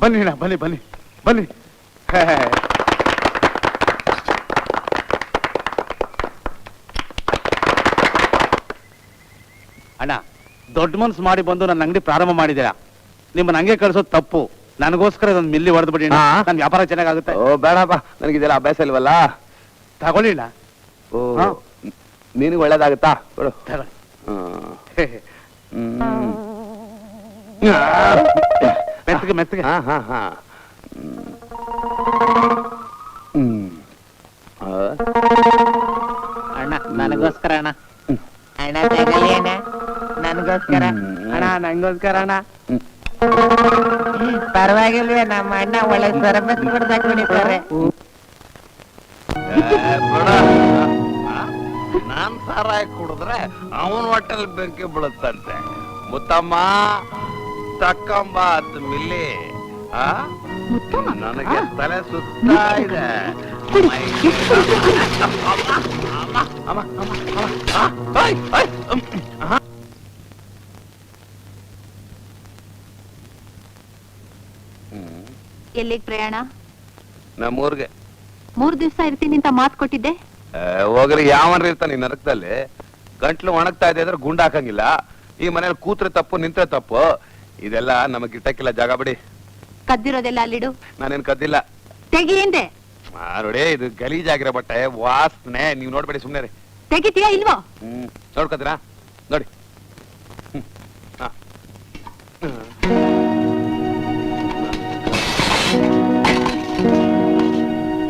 ಬನ್ನಿ ಅಣ್ಣ, ಬನ್ನಿ ಬನ್ನಿ ಬನ್ನಿ. ಅಣ್ಣ, ದೊಡ್ಡ ಮನ್ಸು ಮಾಡಿ ಬಂದು ನನ್ನ ಅಂಗಡಿ ಪ್ರಾರಂಭ ಮಾಡಿದ್ದೀರಾ. ನಿಮ್ಮನ್ನ ಹಂಗೆ ಕಳ್ಸೋದು ತಪ್ಪು. ನನಗೋಸ್ಕರ ಒಂದು ಮಿಲ್ಲಿ ಹೊಡೆದು ಬಿಡಿ, ನನ್ನ ವ್ಯಾಪಾರ ಚೆನ್ನಾಗುತ್ತೆ. ಓ ಬೇಡಪ್ಪ, ನನಗಿದೆಲ್ಲ ಅಭ್ಯಾಸ ಇಲ್ವಲ್ಲ. ತಗೊಳ್ಳಿ ಅಣ್ಣ. ಓ ನಿನಗೆ ಒಳ್ಳೇದಾಗುತ್ತಾ? ಕೊಡು. ತಗೊಳ್ಳಿ. ಮೆತ್ತಗೆ ಮೆತ್ತಗೆ. ಅಣ್ಣ ನನಗೋಸ್ಕರ ಅಣ್ಣ. ಅಣ್ಣ ತಗೊಳ್ಳಿ ಅಣ್ಣ, ನನಗೋಸ್ಕರ ಅಣ್ಣ, ನಂಗೋಸ್ಕರ ಅಣ್ಣ. ಪರವಾಗಿಲ್ವೇ, ನಮ್ಮ ಅಣ್ಣ ಒಳ್ಳೆ ಸರಬತ್ ಕುಡ್ದಾಗ ಕುಡಿತಾರೆ. ನಾನ್ ಸಾರಾಯಿ ಕುಡಿದ್ರೆ ಅವನ್ ಹೊಟ್ಟೆಲ್ ಬೆಂಕಿ ಬೀಳುತ್ತಂತೆ. ಮುತ್ತಮ್ಮ ತಕ್ಕಂಬ ಅದ್ ಮಿಲ್ಲಿ. ನನಗೆ ತಲೆ ಸುತ್ತಾ ಇದೆ. ಎಲ್ಲಿಗ್ ಪ್ರಯಾಣ? ನಮ್ಮೂರ್ಗೆ 3 ದಿವಸ ಇರ್ತೀನಿ ಅಂತ ಮಾತು ಕೊಟ್ಟಿದ್ದೆ. ಹೋಗ್ರಿ, ಯಾವನ್ರಿ ಇರ್ತಾನೆ ಈ ನರಕದಲ್ಲಿ? ಗಂಟ್ಲು ಒಣಗ್ತಾ ಇದೆ ಅಂದ್ರೆ ಗುಂಡ್ ಹಾಕಂಗಿಲ್ಲ. ಈ ಮನೇಲಿ ಕೂತ್ರೆ ತಪ್ಪು, ನಿಂತ್ರೆ ತಪ್ಪು. ಇದೆಲ್ಲ ನಮಗ್ ಗಿಟ್ಟಕ್ಕಿಲ್ಲ. ಜಾಗ ಬಿಡಿ. ಕದ್ದಿರೋದೆಲ್ಲ ಅಲ್ಲಿಡು. ನಾನೇನ್ ಕದ್ದಿಲ್ಲ. ತೆಗಿ ಹಿಂದೆ. ನೋಡಿ, ಇದು ಗಲೀಜಾಗಿರೋ ಬಟ್ಟೆ, ವಾಸನೆ. ನೀವ್ ನೋಡ್ಬೇಡಿ, ಸುಮ್ನೆ ರೀ. ತೆಗಿತೀಯಾ ಇಲ್ವೋ? ನೋಡ್ಕೊತೀರಾ? ನೋಡಿ.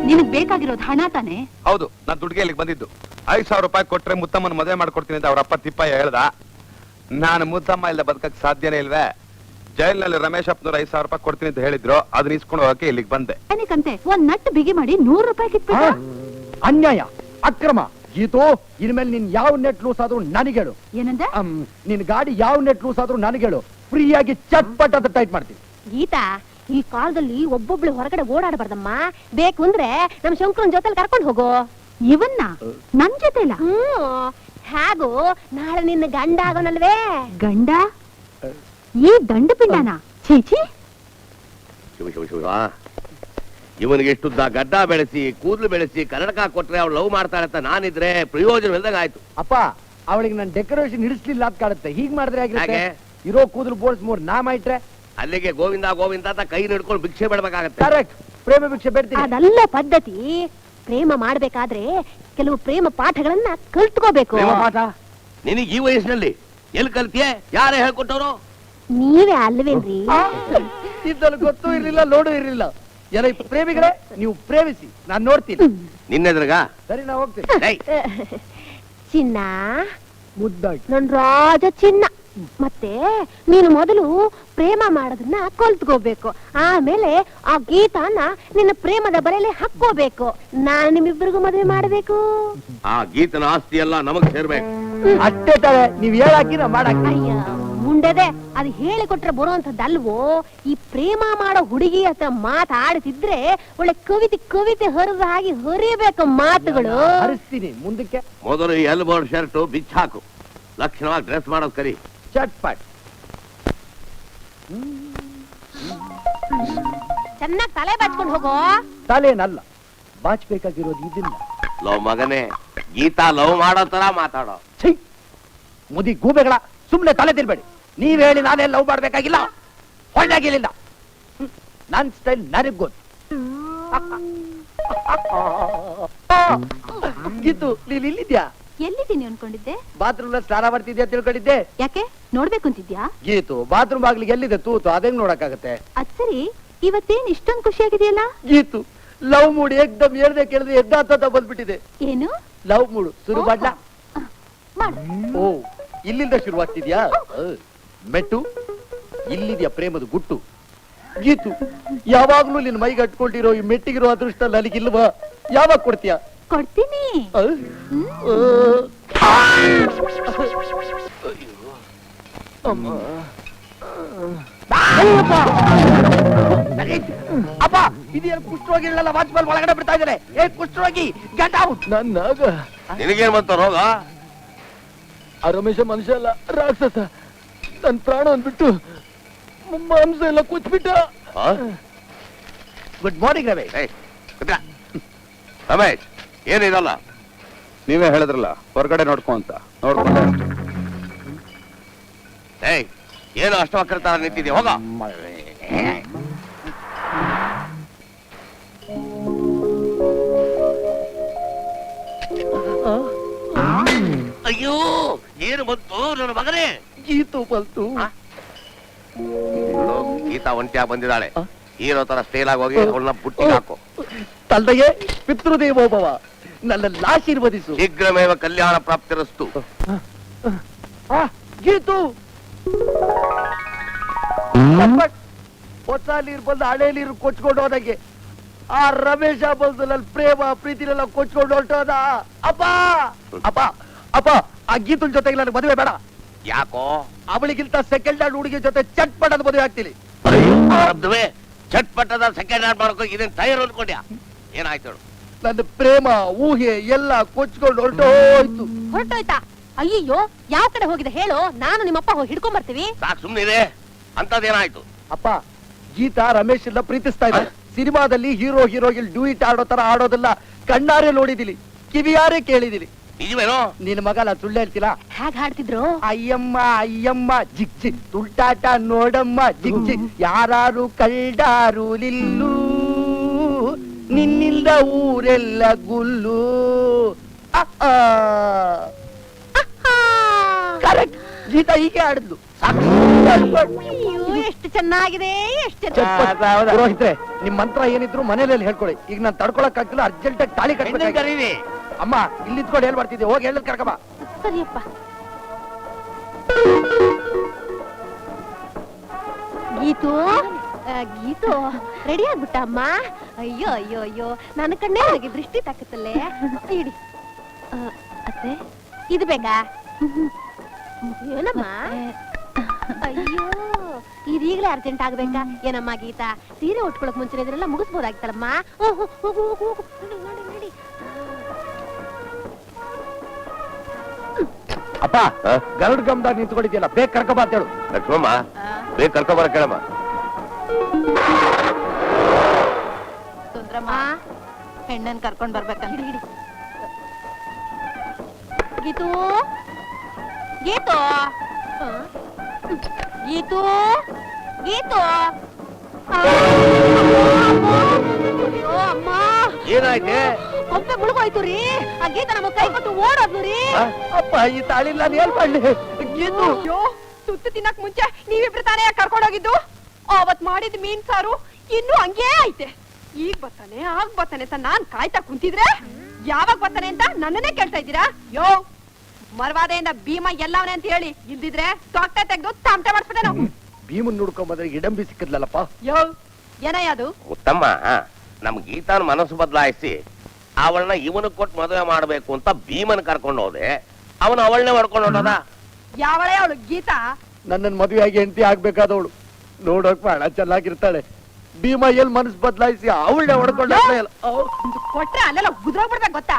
ನಿನಗ್ ಬೇಕಾಗಿರೋದು ಹಣ ತಾನೆ? ಹೌದು, ನಾನ್ ದುಡ್ಡಿಗೆ ಇಲ್ಲಿಗೆ ಬಂದಿದ್ದು. 5,000 ರೂಪಾಯಿ ಕೊಟ್ರೆ ಮುತ್ತಮ್ಮನ ಮದುವೆ ಮಾಡ್ಕೊಡ್ತೀನಿ ಅಂತ ಅವ್ರಪ್ಪ ತಿಪ್ಪಯ್ಯ ಹೇಳ್ದ. ನಾನು ಮುತ್ತಮ್ಮ ಇಲ್ಲ ಬದುಕಕ್ ಸಾಧ್ಯನೇ ಇಲ್ವೇ. ಜೈಲ್ನಲ್ಲಿ ರಮೇಶ್ ಅಪ್ಪನವ್ರು 5,000 ರೂಪಾಯಿ ಕೊಡ್ತೀನಿ ಅಂತ ಹೇಳಿದ್ರು. ಅದನ್ನ ಇಸ್ಕೊಂಡು ಹೋಗಕ್ಕೆ ಇಲ್ಲಿಗೆ ಬಂದೆ. ಏನಕ್ಕಂತೆ ಒಂದ್ ನಟ್ಟು ಬಿಗಿ ಮಾಡಿ 100 ರೂಪಾಯಿ ಕಿತ್ಬಿಟ್ಟ. ಅನ್ಯಾಯ, ಅಕ್ರಮ. ಗೀತು, ಇನ್ಮೇಲೆ ನಿನ್ ಯಾವ ನೆಟ್ ಲೂಸ್ ಆದ್ರೂ ನನಗೇಳು. ಏನಂದ್ರೆ? ನಿನ್ ಗಾಡಿ ಯಾವ ನೆಟ್ ಲೂಸ್ ಆದ್ರೂ ನನಗೇಳು. ಫ್ರೀಯಾಗಿ ಚಟ್ಪಟ್ ಅಂತ ಟೈಟ್ ಮಾಡ್ತೀನಿ. ಗೀತಾ, ಈ ಕಾಲದಲ್ಲಿ ಒಬ್ಬೊಬ್ಳು ಹೊರಗಡೆ ಓಡಾಡಬಾರ್ದಮ್ಮ. ಬೇಕು ಅಂದ್ರೆ ನಮ್ ಶಂಕರನ್ ಜೊತೆಲಿ ಕರ್ಕೊಂಡು ಹೋಗೋ. ಇವನ್ನ ನನ್ ಜೊತೆ ಇಲ್ಲ. ಹೇಗೂ ನಾಳೆ ನಿನ್ನ ಗಂಡ ಆಗೋನಲ್ವೇ? ಗಂಡ? ಈ ದಂಡ ಪಿಂಡನ? ಚೀಚಿ. ಇವನಿಗೆ ಇಷ್ಟುದ್ದ ಗಡ್ಡ ಬೆಳೆಸಿ, ಕೂದಲು ಬೆಳೆಸಿ, ಕನ್ನಡಕ ಕೊಟ್ರೆ ಅವ್ಳು ಲವ್ ಮಾಡ್ತಾಳೆ ಅಂತ ನಾನಿದ್ರೆ ಪ್ರಯೋಜನವಿಲ್ದಾಗ ಆಯ್ತು. ಅಪ್ಪ, ಅವಳಿಗೆ ನಾನು ಡೆಕೋರೇಷನ್ ಹಿಡಿಸ್ಲಿಲ್ಲ ಅಂತ ಕಾಡುತ್ತೆ. ಹೀಗ್ ಮಾಡಿದ್ರೆ ಆಗಿರುತ್ತೆ. ಹಾಗೆ? ಇರೋ ಕೂದಲು ಬೋಳ್ಸ್ 3 ನಾಮ ಇಟ್ರೆ ಅಲ್ಲಿಗೆ ಗೋವಿಂದ ಗೋವಿಂದ ಅಂತ ಕೈ ಹಿಡ್ಕೊಂಡು ಭಿಕ್ಷೆ ಬೇಡಬೇಕಾಗತ್ತೆ. ಕರೆಕ್ಟ್, ಪ್ರೇಮ ಭಿಕ್ಷೆ ಬೇಡ್ತೀನಿ. ಅದಲ್ಲ ಪದ್ಧತಿ. ಪ್ರೇಮ ಮಾಡ್ಬೇಕಾದ್ರೆ ಕೆಲವು ಪ್ರೇಮ ಪಾಠಗಳನ್ನ ಕಲ್ತ್ಕೋಬೇಕು. ಪ್ರೇಮ ಪಾಠ? ನಿನಗೆ ಈ ವಯಸ್ಸಿನಲ್ಲಿ ಎಲ್ಲಿ ಕಲ್ತಿಯೇ? ಯಾರೇ ಹೇಳ್ಕೊಟ್ಟವ್ರು? ನೀವೇ ಅಲ್ವೇನ್ರಿ? ಇದ್ದಲ್ಲಿ ಗೊತ್ತೂ ಇರ್ಲಿಲ್ಲ, ನೋಡು ಇರ್ಲಿಲ್ಲ. ಎಲ್ಲ ಪ್ರೇಮಿಗಳೇ, ನೀವು ಪ್ರೇಮಿಸಿ, ನಾನ್ ನೋಡ್ತೀನಿ. ನಿನ್ನೆದ್ರಗ ಸರಿ, ನಾ ಹೋಗ್ತೀನಿ. ಚಿನ್ನ, ಮುದ್ದಾಗಿ ನನ್ ರಾಜ ಚಿನ್ನ. ಮತ್ತೆ ನೀನು ಮೊದಲು ಪ್ರೇಮ ಮಾಡೋದನ್ನ ಕಲ್ತ್ಕೋಬೇಕು. ಆಮೇಲೆ ಆ ಗೀತಾನ ನಿನ್ನ ಪ್ರೇಮದ ಬಲೆಯಲ್ಲಿ ಹಾಕೋಬೇಕು. ನಾನ್ ನಿಮ್ಮಿಬ್ಬರಿಗೂ ಮದುವೆ ಮಾಡಬೇಕು. ಆ ಗೀತನ ಆಸ್ತಿ ಎಲ್ಲ ನಮಗ್ ಸೇರ್ಬೇಕು. ಅಷ್ಟೇ ತಾರೆ, ನೀವ್ ಹೇಳಾಕಿ ನಾ ಮಾಡಾಕಿ. ಅಯ್ಯ ಮುಂಡೆದೆ, ಅದು ಹೇಳಿಕೊಟ್ರೆ ಬರುವಂತದ್ದಲ್ವೋ. ಈ ಪ್ರೇಮ ಮಾಡೋ ಹುಡುಗಿ ಹತ್ರ ಮಾತಾಡ್ತಿದ್ರೆ ಒಳ್ಳೆ ಕವಿತೆ ಹರಿದ ಹಾಗೆ ಹರಿಬೇಕು ಮಾತುಗಳು. ಹರಿಸ್ತೀನಿ. ಮುಂದಕ್ಕೆ ಮೊದಲು ಎಲ್ಬೋರ್ಡ್ ಶರ್ಟ್ ಬಿಚ್ಚಾಕು, ಲಕ್ಷಣವಾಗಿ ಡ್ರೆಸ್ ಮಾಡೋದ್ ಕರಿ. ಚಟ್ಪಟ್. ಚೆನ್ನಾಗಿ ತಲೆ ಬಾಚ್ಕೊಂಡು ಹೋಗೋ. ತಲೆನಲ್ಲ, ಬಾಚ್ಬೇಕಾಗಿರೋದು ಇದನ್ನ. ಲವ್ ಮಗನೇ, ಗೀತಾ ಲವ್ ಮಾಡೋ ತರ ಮಾತಾಡೋ. ಛೈ, ಮುದಿ ಗೂಬೆಗಳ, ಸುಮ್ನೆ ತಲೆ ತಿರ್ಬೇಡಿ. ನೀವ್ ಹೇಳಿ ನಾನೇ ಲವ್ ಮಾಡ್ಬೇಕಾಗಿಲ್ಲ, ಹೊಳ್ಳಾಗಿರ್ಲಿಲ್ಲ. ನನ್ ಸ್ಟೈಲ್ ನನಗ್ ಗೊತ್ತು. ಗೀತು, ನೀನ್ ಇಲ್ಲಿದ್ಯಾ? ಎಲ್ಲಿದ್ದೀನಿ ಅನ್ಕೊಂಡಿದ್ದೆ? ಬಾತ್ರೂಮ್ ನಲ್ಲಿ ಸ್ನಾನ ಮಾಡ್ತಿದ್ಯಾ ತಿಳ್ಕೊಂಡಿದ್ದೆ. ಯಾಕೆ ನೋಡ್ಬೇಕು ಅಂತಿದ್ಯಾ? ಗೀತು, ಬಾತ್ರೂಮ್ ಆಗ್ಲಿಕ್ಕೆ ಎಲ್ಲಿದೆ ತೂತು? ಅದೇಗ್ ನೋಡಕ್ಕಾಗತ್ತೆ? ಅದ್ ಸರಿ, ಇವತ್ತೇನ್ ಇಷ್ಟೊಂದು ಖುಷಿಯಾಗಿದೆಯಲ್ಲ? ಗೀತು ಲವ್ ಮೂಡ್ ಏಕ್ದಮ್ ಹೇಳ್ದೆ ಕೇಳಿದ್ರೆ ಎದ್ದಾತ ಬಂದ್ಬಿಟ್ಟಿದೆ. ಏನು ಲವ್ ಮೂಡ್ ಶುರು ಮಾಡ್ಲಾ? ಮಾಡು. ಓ ಇಲ್ಲಿಂದ ಶುರುವಾಗ್ತಿದ್ಯಾ? ಮೆಟ್ಟು ಇಲ್ಲಿದ್ಯಾ ಪ್ರೇಮದ ಗುಟ್ಟು. ಗೀತು ಯಾವಾಗ್ಲೂ ನಿನ್ ಮೈಗೆ ಅಟ್ಕೊಂಡಿರೋ ಈ ಮೆಟ್ಟಿಗಿರೋ ಅದೃಷ್ಟ ನನಗಿಲ್ವಾ? ಯಾವಾಗ ಕೊಡ್ತೀಯಾ? ಕೊಡ್ತೀನಿ. ಅಪ್ಪ ಇದೇನು ಕುಷ್ಠರೋಗಿ ಇಲ್ಲಲ್ಲ, ವಾಚ್ಮನ್ ಒಳಗಡೆ ಬಿಡ್ತಾ ಇದ್ದಾರೆ. ಏ ಕುಷ್ಠರೋಗಿ ಗೆಟ್ ಔಟ್. ನನ್ನಾಗ ನಿನಗೇನ್ ಬಂತ ರೋಗ? ಆ ರಮೇಶ ಮನುಷ್ಯ ಅಲ್ಲ, ರಾಕ್ಷಸ. ನನ್ ಪ್ರಾಣ ಅಂದ್ಬಿಟ್ಟು ಮಾಂಸ ಎಲ್ಲ ಕುಚ್ಬಿಟ್ಟ. Good morning Ramesh. ಏಯ್, ಕೂತ್ಕ. ರಮೇಶ್ ಏನಿದಲ್ಲ? ನೀವೇ ಹೇಳಿದ್ರಲ್ಲ ಹೊರಗಡೆ ನೋಡ್ಕೊ ಅಂತ, ನೋಡ್ಕೊಂಡೆ ಅಷ್ಟೇ. ಏಯ್ ಏನು ಅಷ್ಟು ಅಕ್ರತಾರ ನಿಂತಿದ್ಯಾ? ಹೋಗ. ಅಯ್ಯೋ ಏನು ಬಂತು ನನ್ನ ಮಗನೇ? ಗೀತು ಬಂತು. ನೋಡು, ಗೀತಾ ಒಂಟಿಯ ಬಂದಿದ್ದಾಳೆ. ಹೀರೋ ತರ ಸ್ಟೈಲ್ ಆಗಿ ಹೋಗಿ ಅವಳನ್ನ ಬುಟ್ಟಿಗೆ ಹಾಕು. ತಂದೆಯೇ ಪಿತೃದೇವೋಭವ, ನನ್ನಲ್ಲಿ ಆಶೀರ್ವದಿಸು. ಶೀಘ್ರಮೇವ ಕಲ್ಯಾಣ ಪ್ರಾಪ್ತಿರಸ್ತು. ಗೀತು ಹೊಸ ನೀರು ಬಂದು ಹಳೆ ನೀರು ಕೊಚ್ಕೊಂಡು ಹೋದಂಗೆ ಆ ರಮೇಶ ಬಂದು ನನ್ನ ಪ್ರೇಮ ಪ್ರೀತಿನೆಲ್ಲ ಕೊಚ್ಕೊಂಡು ಹೊರಟೋದ. ಅಪ್ಪ ಅಪ್ಪ ಅಪ್ಪ, ಆ ಗೀತುನ್ ಜೊತೆಗೆ ನನಗೆ ಮದುವೆ ಬೇಡ. ಯಾಕೋ? ಅವಳಿಗಿಂತ ಸೆಕೆಂಡ್ ಹ್ಯಾಂಡ್ ಹುಡುಗಿ ಜೊತೆ ಚಟ್ ಪಡೋದು ಮದುವೆ ಆಗ್ತೀನಿ. ಅರ್ಧವೇ ಚಟ್ಪಟ್ಟದ ಸೆಕೆಂಡ್ ಹ್ಯಾಂಡ್ ಮಾಡ್ಕೊ. ಇದನ್ನ ಟೈರ್ ಅನ್ಕೊಂಡ್ಯಾ? ಏನಾಯ್ತು ಹೇಳು? ನನ್ನ ಪ್ರೇಮ ಊಹೆ ಎಲ್ಲ ಕೊಚ್ಕೊಂಡು ಹೊರಟೋಯ್ತು. ಹೊರಟೋಯ್ತಾ? ಅಯ್ಯೋ ಯಾವ ಕಡೆ ಹೋಗಿದೆ ಹೇಳು, ನಾನು ನಿಮ್ಮಪ್ಪ ಹೋಗಿ ಹಿಡ್ಕೊಂಡ್ ಬರ್ತೀವಿ. ಸಾಕು ಸುಮ್ನಿದೆ. ಅಂತದೇನಾಯ್ತು? ಅಪ್ಪ ಗೀತಾ ರಮೇಶ್ ಎಲ್ಲ ಪ್ರೀತಿಸ್ತಾ ಇದ್ದಾರೆ. ಸಿನಿಮಾದಲ್ಲಿ ಹೀರೋ ಹೀರೋಗಿಲ್ ಡೂಯಿಟ್ ಆಡೋ ತರ ಆಡೋದಲ್ಲ ಕಣ್ಣಾರೆ ನೋಡಿದಿನಿ, ಕಿವಿಯಾರೆ ಕೇಳಿದಿನಿ. ನಿಜವೇನೋ? ನಿನ್ ಮಗನ ಸುಳ್ಳು ಹೇಳ್ತಿಲ್ಲ. ಹೇಗ್ ಹಾಡ್ತಿದ್ರು? ಅಯ್ಯಮ್ಮ ಅಯ್ಯಮ್ಮ ಜಿಗ್ ಜಿಗ್ ತುಂಟಾಟ ನೋಡಮ್ಮ ಜಿಗ್ ಜಿಗ್, ಯಾರು ಕಳ್ದಾರು ನಿಲ್ಲು, ನಿನ್ನಿಂದ ಊರೆಲ್ಲ ಗುಲ್ಲು. ಕರೆಕ್ಟ್, ಗೀತಾ ಹೀಗೆ ಆಡಿದ್ಲು. ಅಯ್ಯೋ ಎಷ್ಟು ಚೆನ್ನಾಗಿದೆ, ಎಷ್ಟು ಚೆನ್ನಾಗಿದೆ. ಪುರೋಹಿತ್ರೆ, ನಿಮ್ ಮಂತ್ರ ಏನಿದ್ರು ಮನೇಲಿ ಹೇಳ್ಕೊಳ್ಳಿ. ಈಗ ನಾನು ತಡ್ಕೊಳಕ್ ಆಗ್ತಿಲ್ಲ, ಅರ್ಜೆಂಟ್ ಆಗಿ ತಾಳಿ ಕಟ್ಬೇಕು. ಅಮ್ಮ ಇಲ್ಲಿ ಇದ್ಕೊಂಡು ಹೇಳ್ ಬರ್ತಿದ್ದೆ, ಹೋಗಿ ಹೇಳದ್ ಕರ್ಕಮ್ಮ. ಸರಿಯಪ್ಪ. ಗೀತು ಗೀತು ರೆಡಿ ಆಗ್ಬಿಟ್ಟ ಅಮ್ಮ? ಅಯ್ಯೋ ಅಯ್ಯೋ ಅಯ್ಯೋ, ನನ್ನ ಕಣ್ಣೇ ನನಗೆ ದೃಷ್ಟಿ ತಾಕತ್ತಲ್ಲೇ. ಇಡಿ. ಅತ್ತೆ ಇದು ಬೇಕಾ? ಏನಮ್ಮ? ಅಯ್ಯೋ ಇದೀಗ್ಲೇ ಅರ್ಜೆಂಟ್ ಆಗ್ಬೇಕಾ? ಏನಮ್ಮ ಗೀತಾ, ಸೀರೆ ಉಟ್ಕೊಳಕ್ ಮುಂಚೆ ಇದನ್ನೆಲ್ಲ ಮುಗಿಸ್ಬೋದಾಗಿತ್ತಲ್ಲಮ್ಮ. ಹೋಗು ಹೋಗು ಹೋಗು, ನೋಡಿ ನೋಡಿ. ಅಪ್ಪ ಗರುಡ್ ಗಮ್ದಾಗ ನಿಂತ್ಕೊಂಡಿದ್ಯಲ್ಲ, ಬೇಗ ಕರ್ಕಬಾ ಅಂತ ಹೇಳು. ಲಕ್ಷ್ಮಮ್ಮ ಬೇಗ ಕರ್ಕೊಬರ ಕೇಳಮ್ಮ. ಸುಂದ್ರಮ್ಮ ಹೆಣ್ಣನ್ ಕರ್ಕೊಂಡ್ ಬರ್ಬೇಕಂತ. ಗೀತು ಗೀತು ಗೀತು ಗೀತು. ಅಯ್ಯೋ ಅಮ್ಮ, ಏನಾಯ್ತೆ? ಒಬ್ಬೆ ಮುಳುಗೋಯ್ತು ರೀ. ಆ ಗೀತ ನಮ್ಮ ಕೈ ಕೊಟ್ಟು ಓಡೋದ್ಲು ರೀ. ಅಪ್ಪ ಈ ತಾಳಿ ನಾನು ಏನ್ ಮಾಡ್ಲಿ? ಗೀತು ಅಯ್ಯೋ, ಸುತ್ತು ತಿನ್ನಕ್ ಮುಂಚೆ ನೀವಿಬ್ರು ತಾನೇ ಕರ್ಕೊಂಡೋಗಿದ್ದು. ಅವತ್ ಮಾಡಿದ ಮೀನ್ ಸಾರು ಇನ್ನೂ ಹಂಗೇ ಐತೆ. ಈಗ ಬರ್ತಾನೆ ಆಗ ಬರ್ತಾನೆ ಅಂತ ನಾನ್ ಕಾಯ್ತಾ ಕುಂತಿದ್ರೆ ಯಾವಾಗ ಬರ್ತಾನೆ ಅಂತ ನನ್ನನ್ನೇ ಕೇಳ್ತಾ ಇದ್ದೀರಾ? ಯೋ ಮರವಾದೆಯಿಂದ ಭೀಮ ಎಲ್ಲವನೇ ಅಂತ ಹೇಳಿ ಇಲ್ದಿದ್ರೆ ತೊಟ್ಟೆ ತೆಗೆದು ತಮಟೆ ಮಾಡಿಸ್ಬಿಟ್ಟೆ ನಾವು. ಭೀಮನ್ ನೋಡ್ಕೊಂಡ್ ಬಂದ್ರೆ ಇಡಂಬಿ ಸಿಕ್ಕದ್ಲಲ್ಲಪ್ಪ. ಯೋ ಏನಯ್ಯದು? ಉತ್ತಮ್ಮ, ನಮ್ ಗೀತಾನ ಮನಸ್ಸು ಬದಲಾಯಿಸಿ ಅವಳನ್ನ ಇವನು ಕೊಟ್ಟು ಮದುವೆ ಮಾಡ್ಬೇಕು ಅಂತ ಭೀಮನ್ ಕರ್ಕೊಂಡು ಹೋದೆ. ಅವನು ಅವಳನ್ನೇ ಹೊಡ್ಕೊಂಡು ಹೊಟ್ಟದ. ಯಾವಳೇ ಅವಳು ಗೀತಾ? ನನ್ನನ್ ಮದುವೆ ಆಗಿ ಹೆಂಡತಿ ಆಗ್ಬೇಕಾದವಳು. ನೋಡೋಕ್ ಬಹಳ ಚೆನ್ನಾಗಿರ್ತಾಳೆ. ಭೀಮ ಎಲ್ ಮನಸ್ಸು ಬದಲಾಯಿಸಿ ಅವಳನ್ನೇ ಹೊಡ್ಕೊಂಡ ಕೊಟ್ರೆ ಅಲ್ಲೆಲ್ಲ ಗುದ್ರೋಗ್ಬಿಡ್ಬೇಕು ಗೊತ್ತಾ?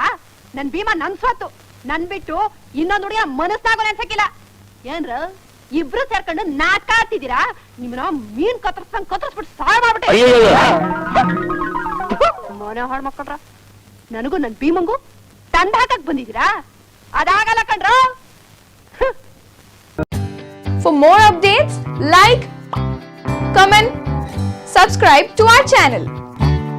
ನನ್ ಭೀಮ ನನ್ ಸ್ವತ್ತು, ನನ್ ಬಿಟ್ಟು ಇನ್ನೊಂದು ಹುಡುಗ ಮನಸ್ಸಾಗೋಲ್ಲ ಅನ್ಸಕ್ಕಿಲ್ಲ. ಏನ್ರ ಇಬ್ರು ಸೇರ್ಕೊಂಡು ನಾಟಕ ಆಡ್ತಿದ್ದೀರಾ? ನಿಮ್ಮನ್ನ ಮೀನ್ ಕತ್ತರಿಸ್ಬಿಟ್ಟು ಸಾಯ ಮಾಡ್ಬಿಟ್ಟೆ. ಮನೆ ಹಾಳು ಮಕ್ಕಳ್ರ, ನನಗೂ ನನ್ ಭೀಮಂಗೂ ತಂದ ಹಾಕಕ್ ಬಂದಿದ್ದೀರಾ? ಅದಾಗಲ್ಲ ಕಣ್ರ. For more updates, like, comment, subscribe to our channel.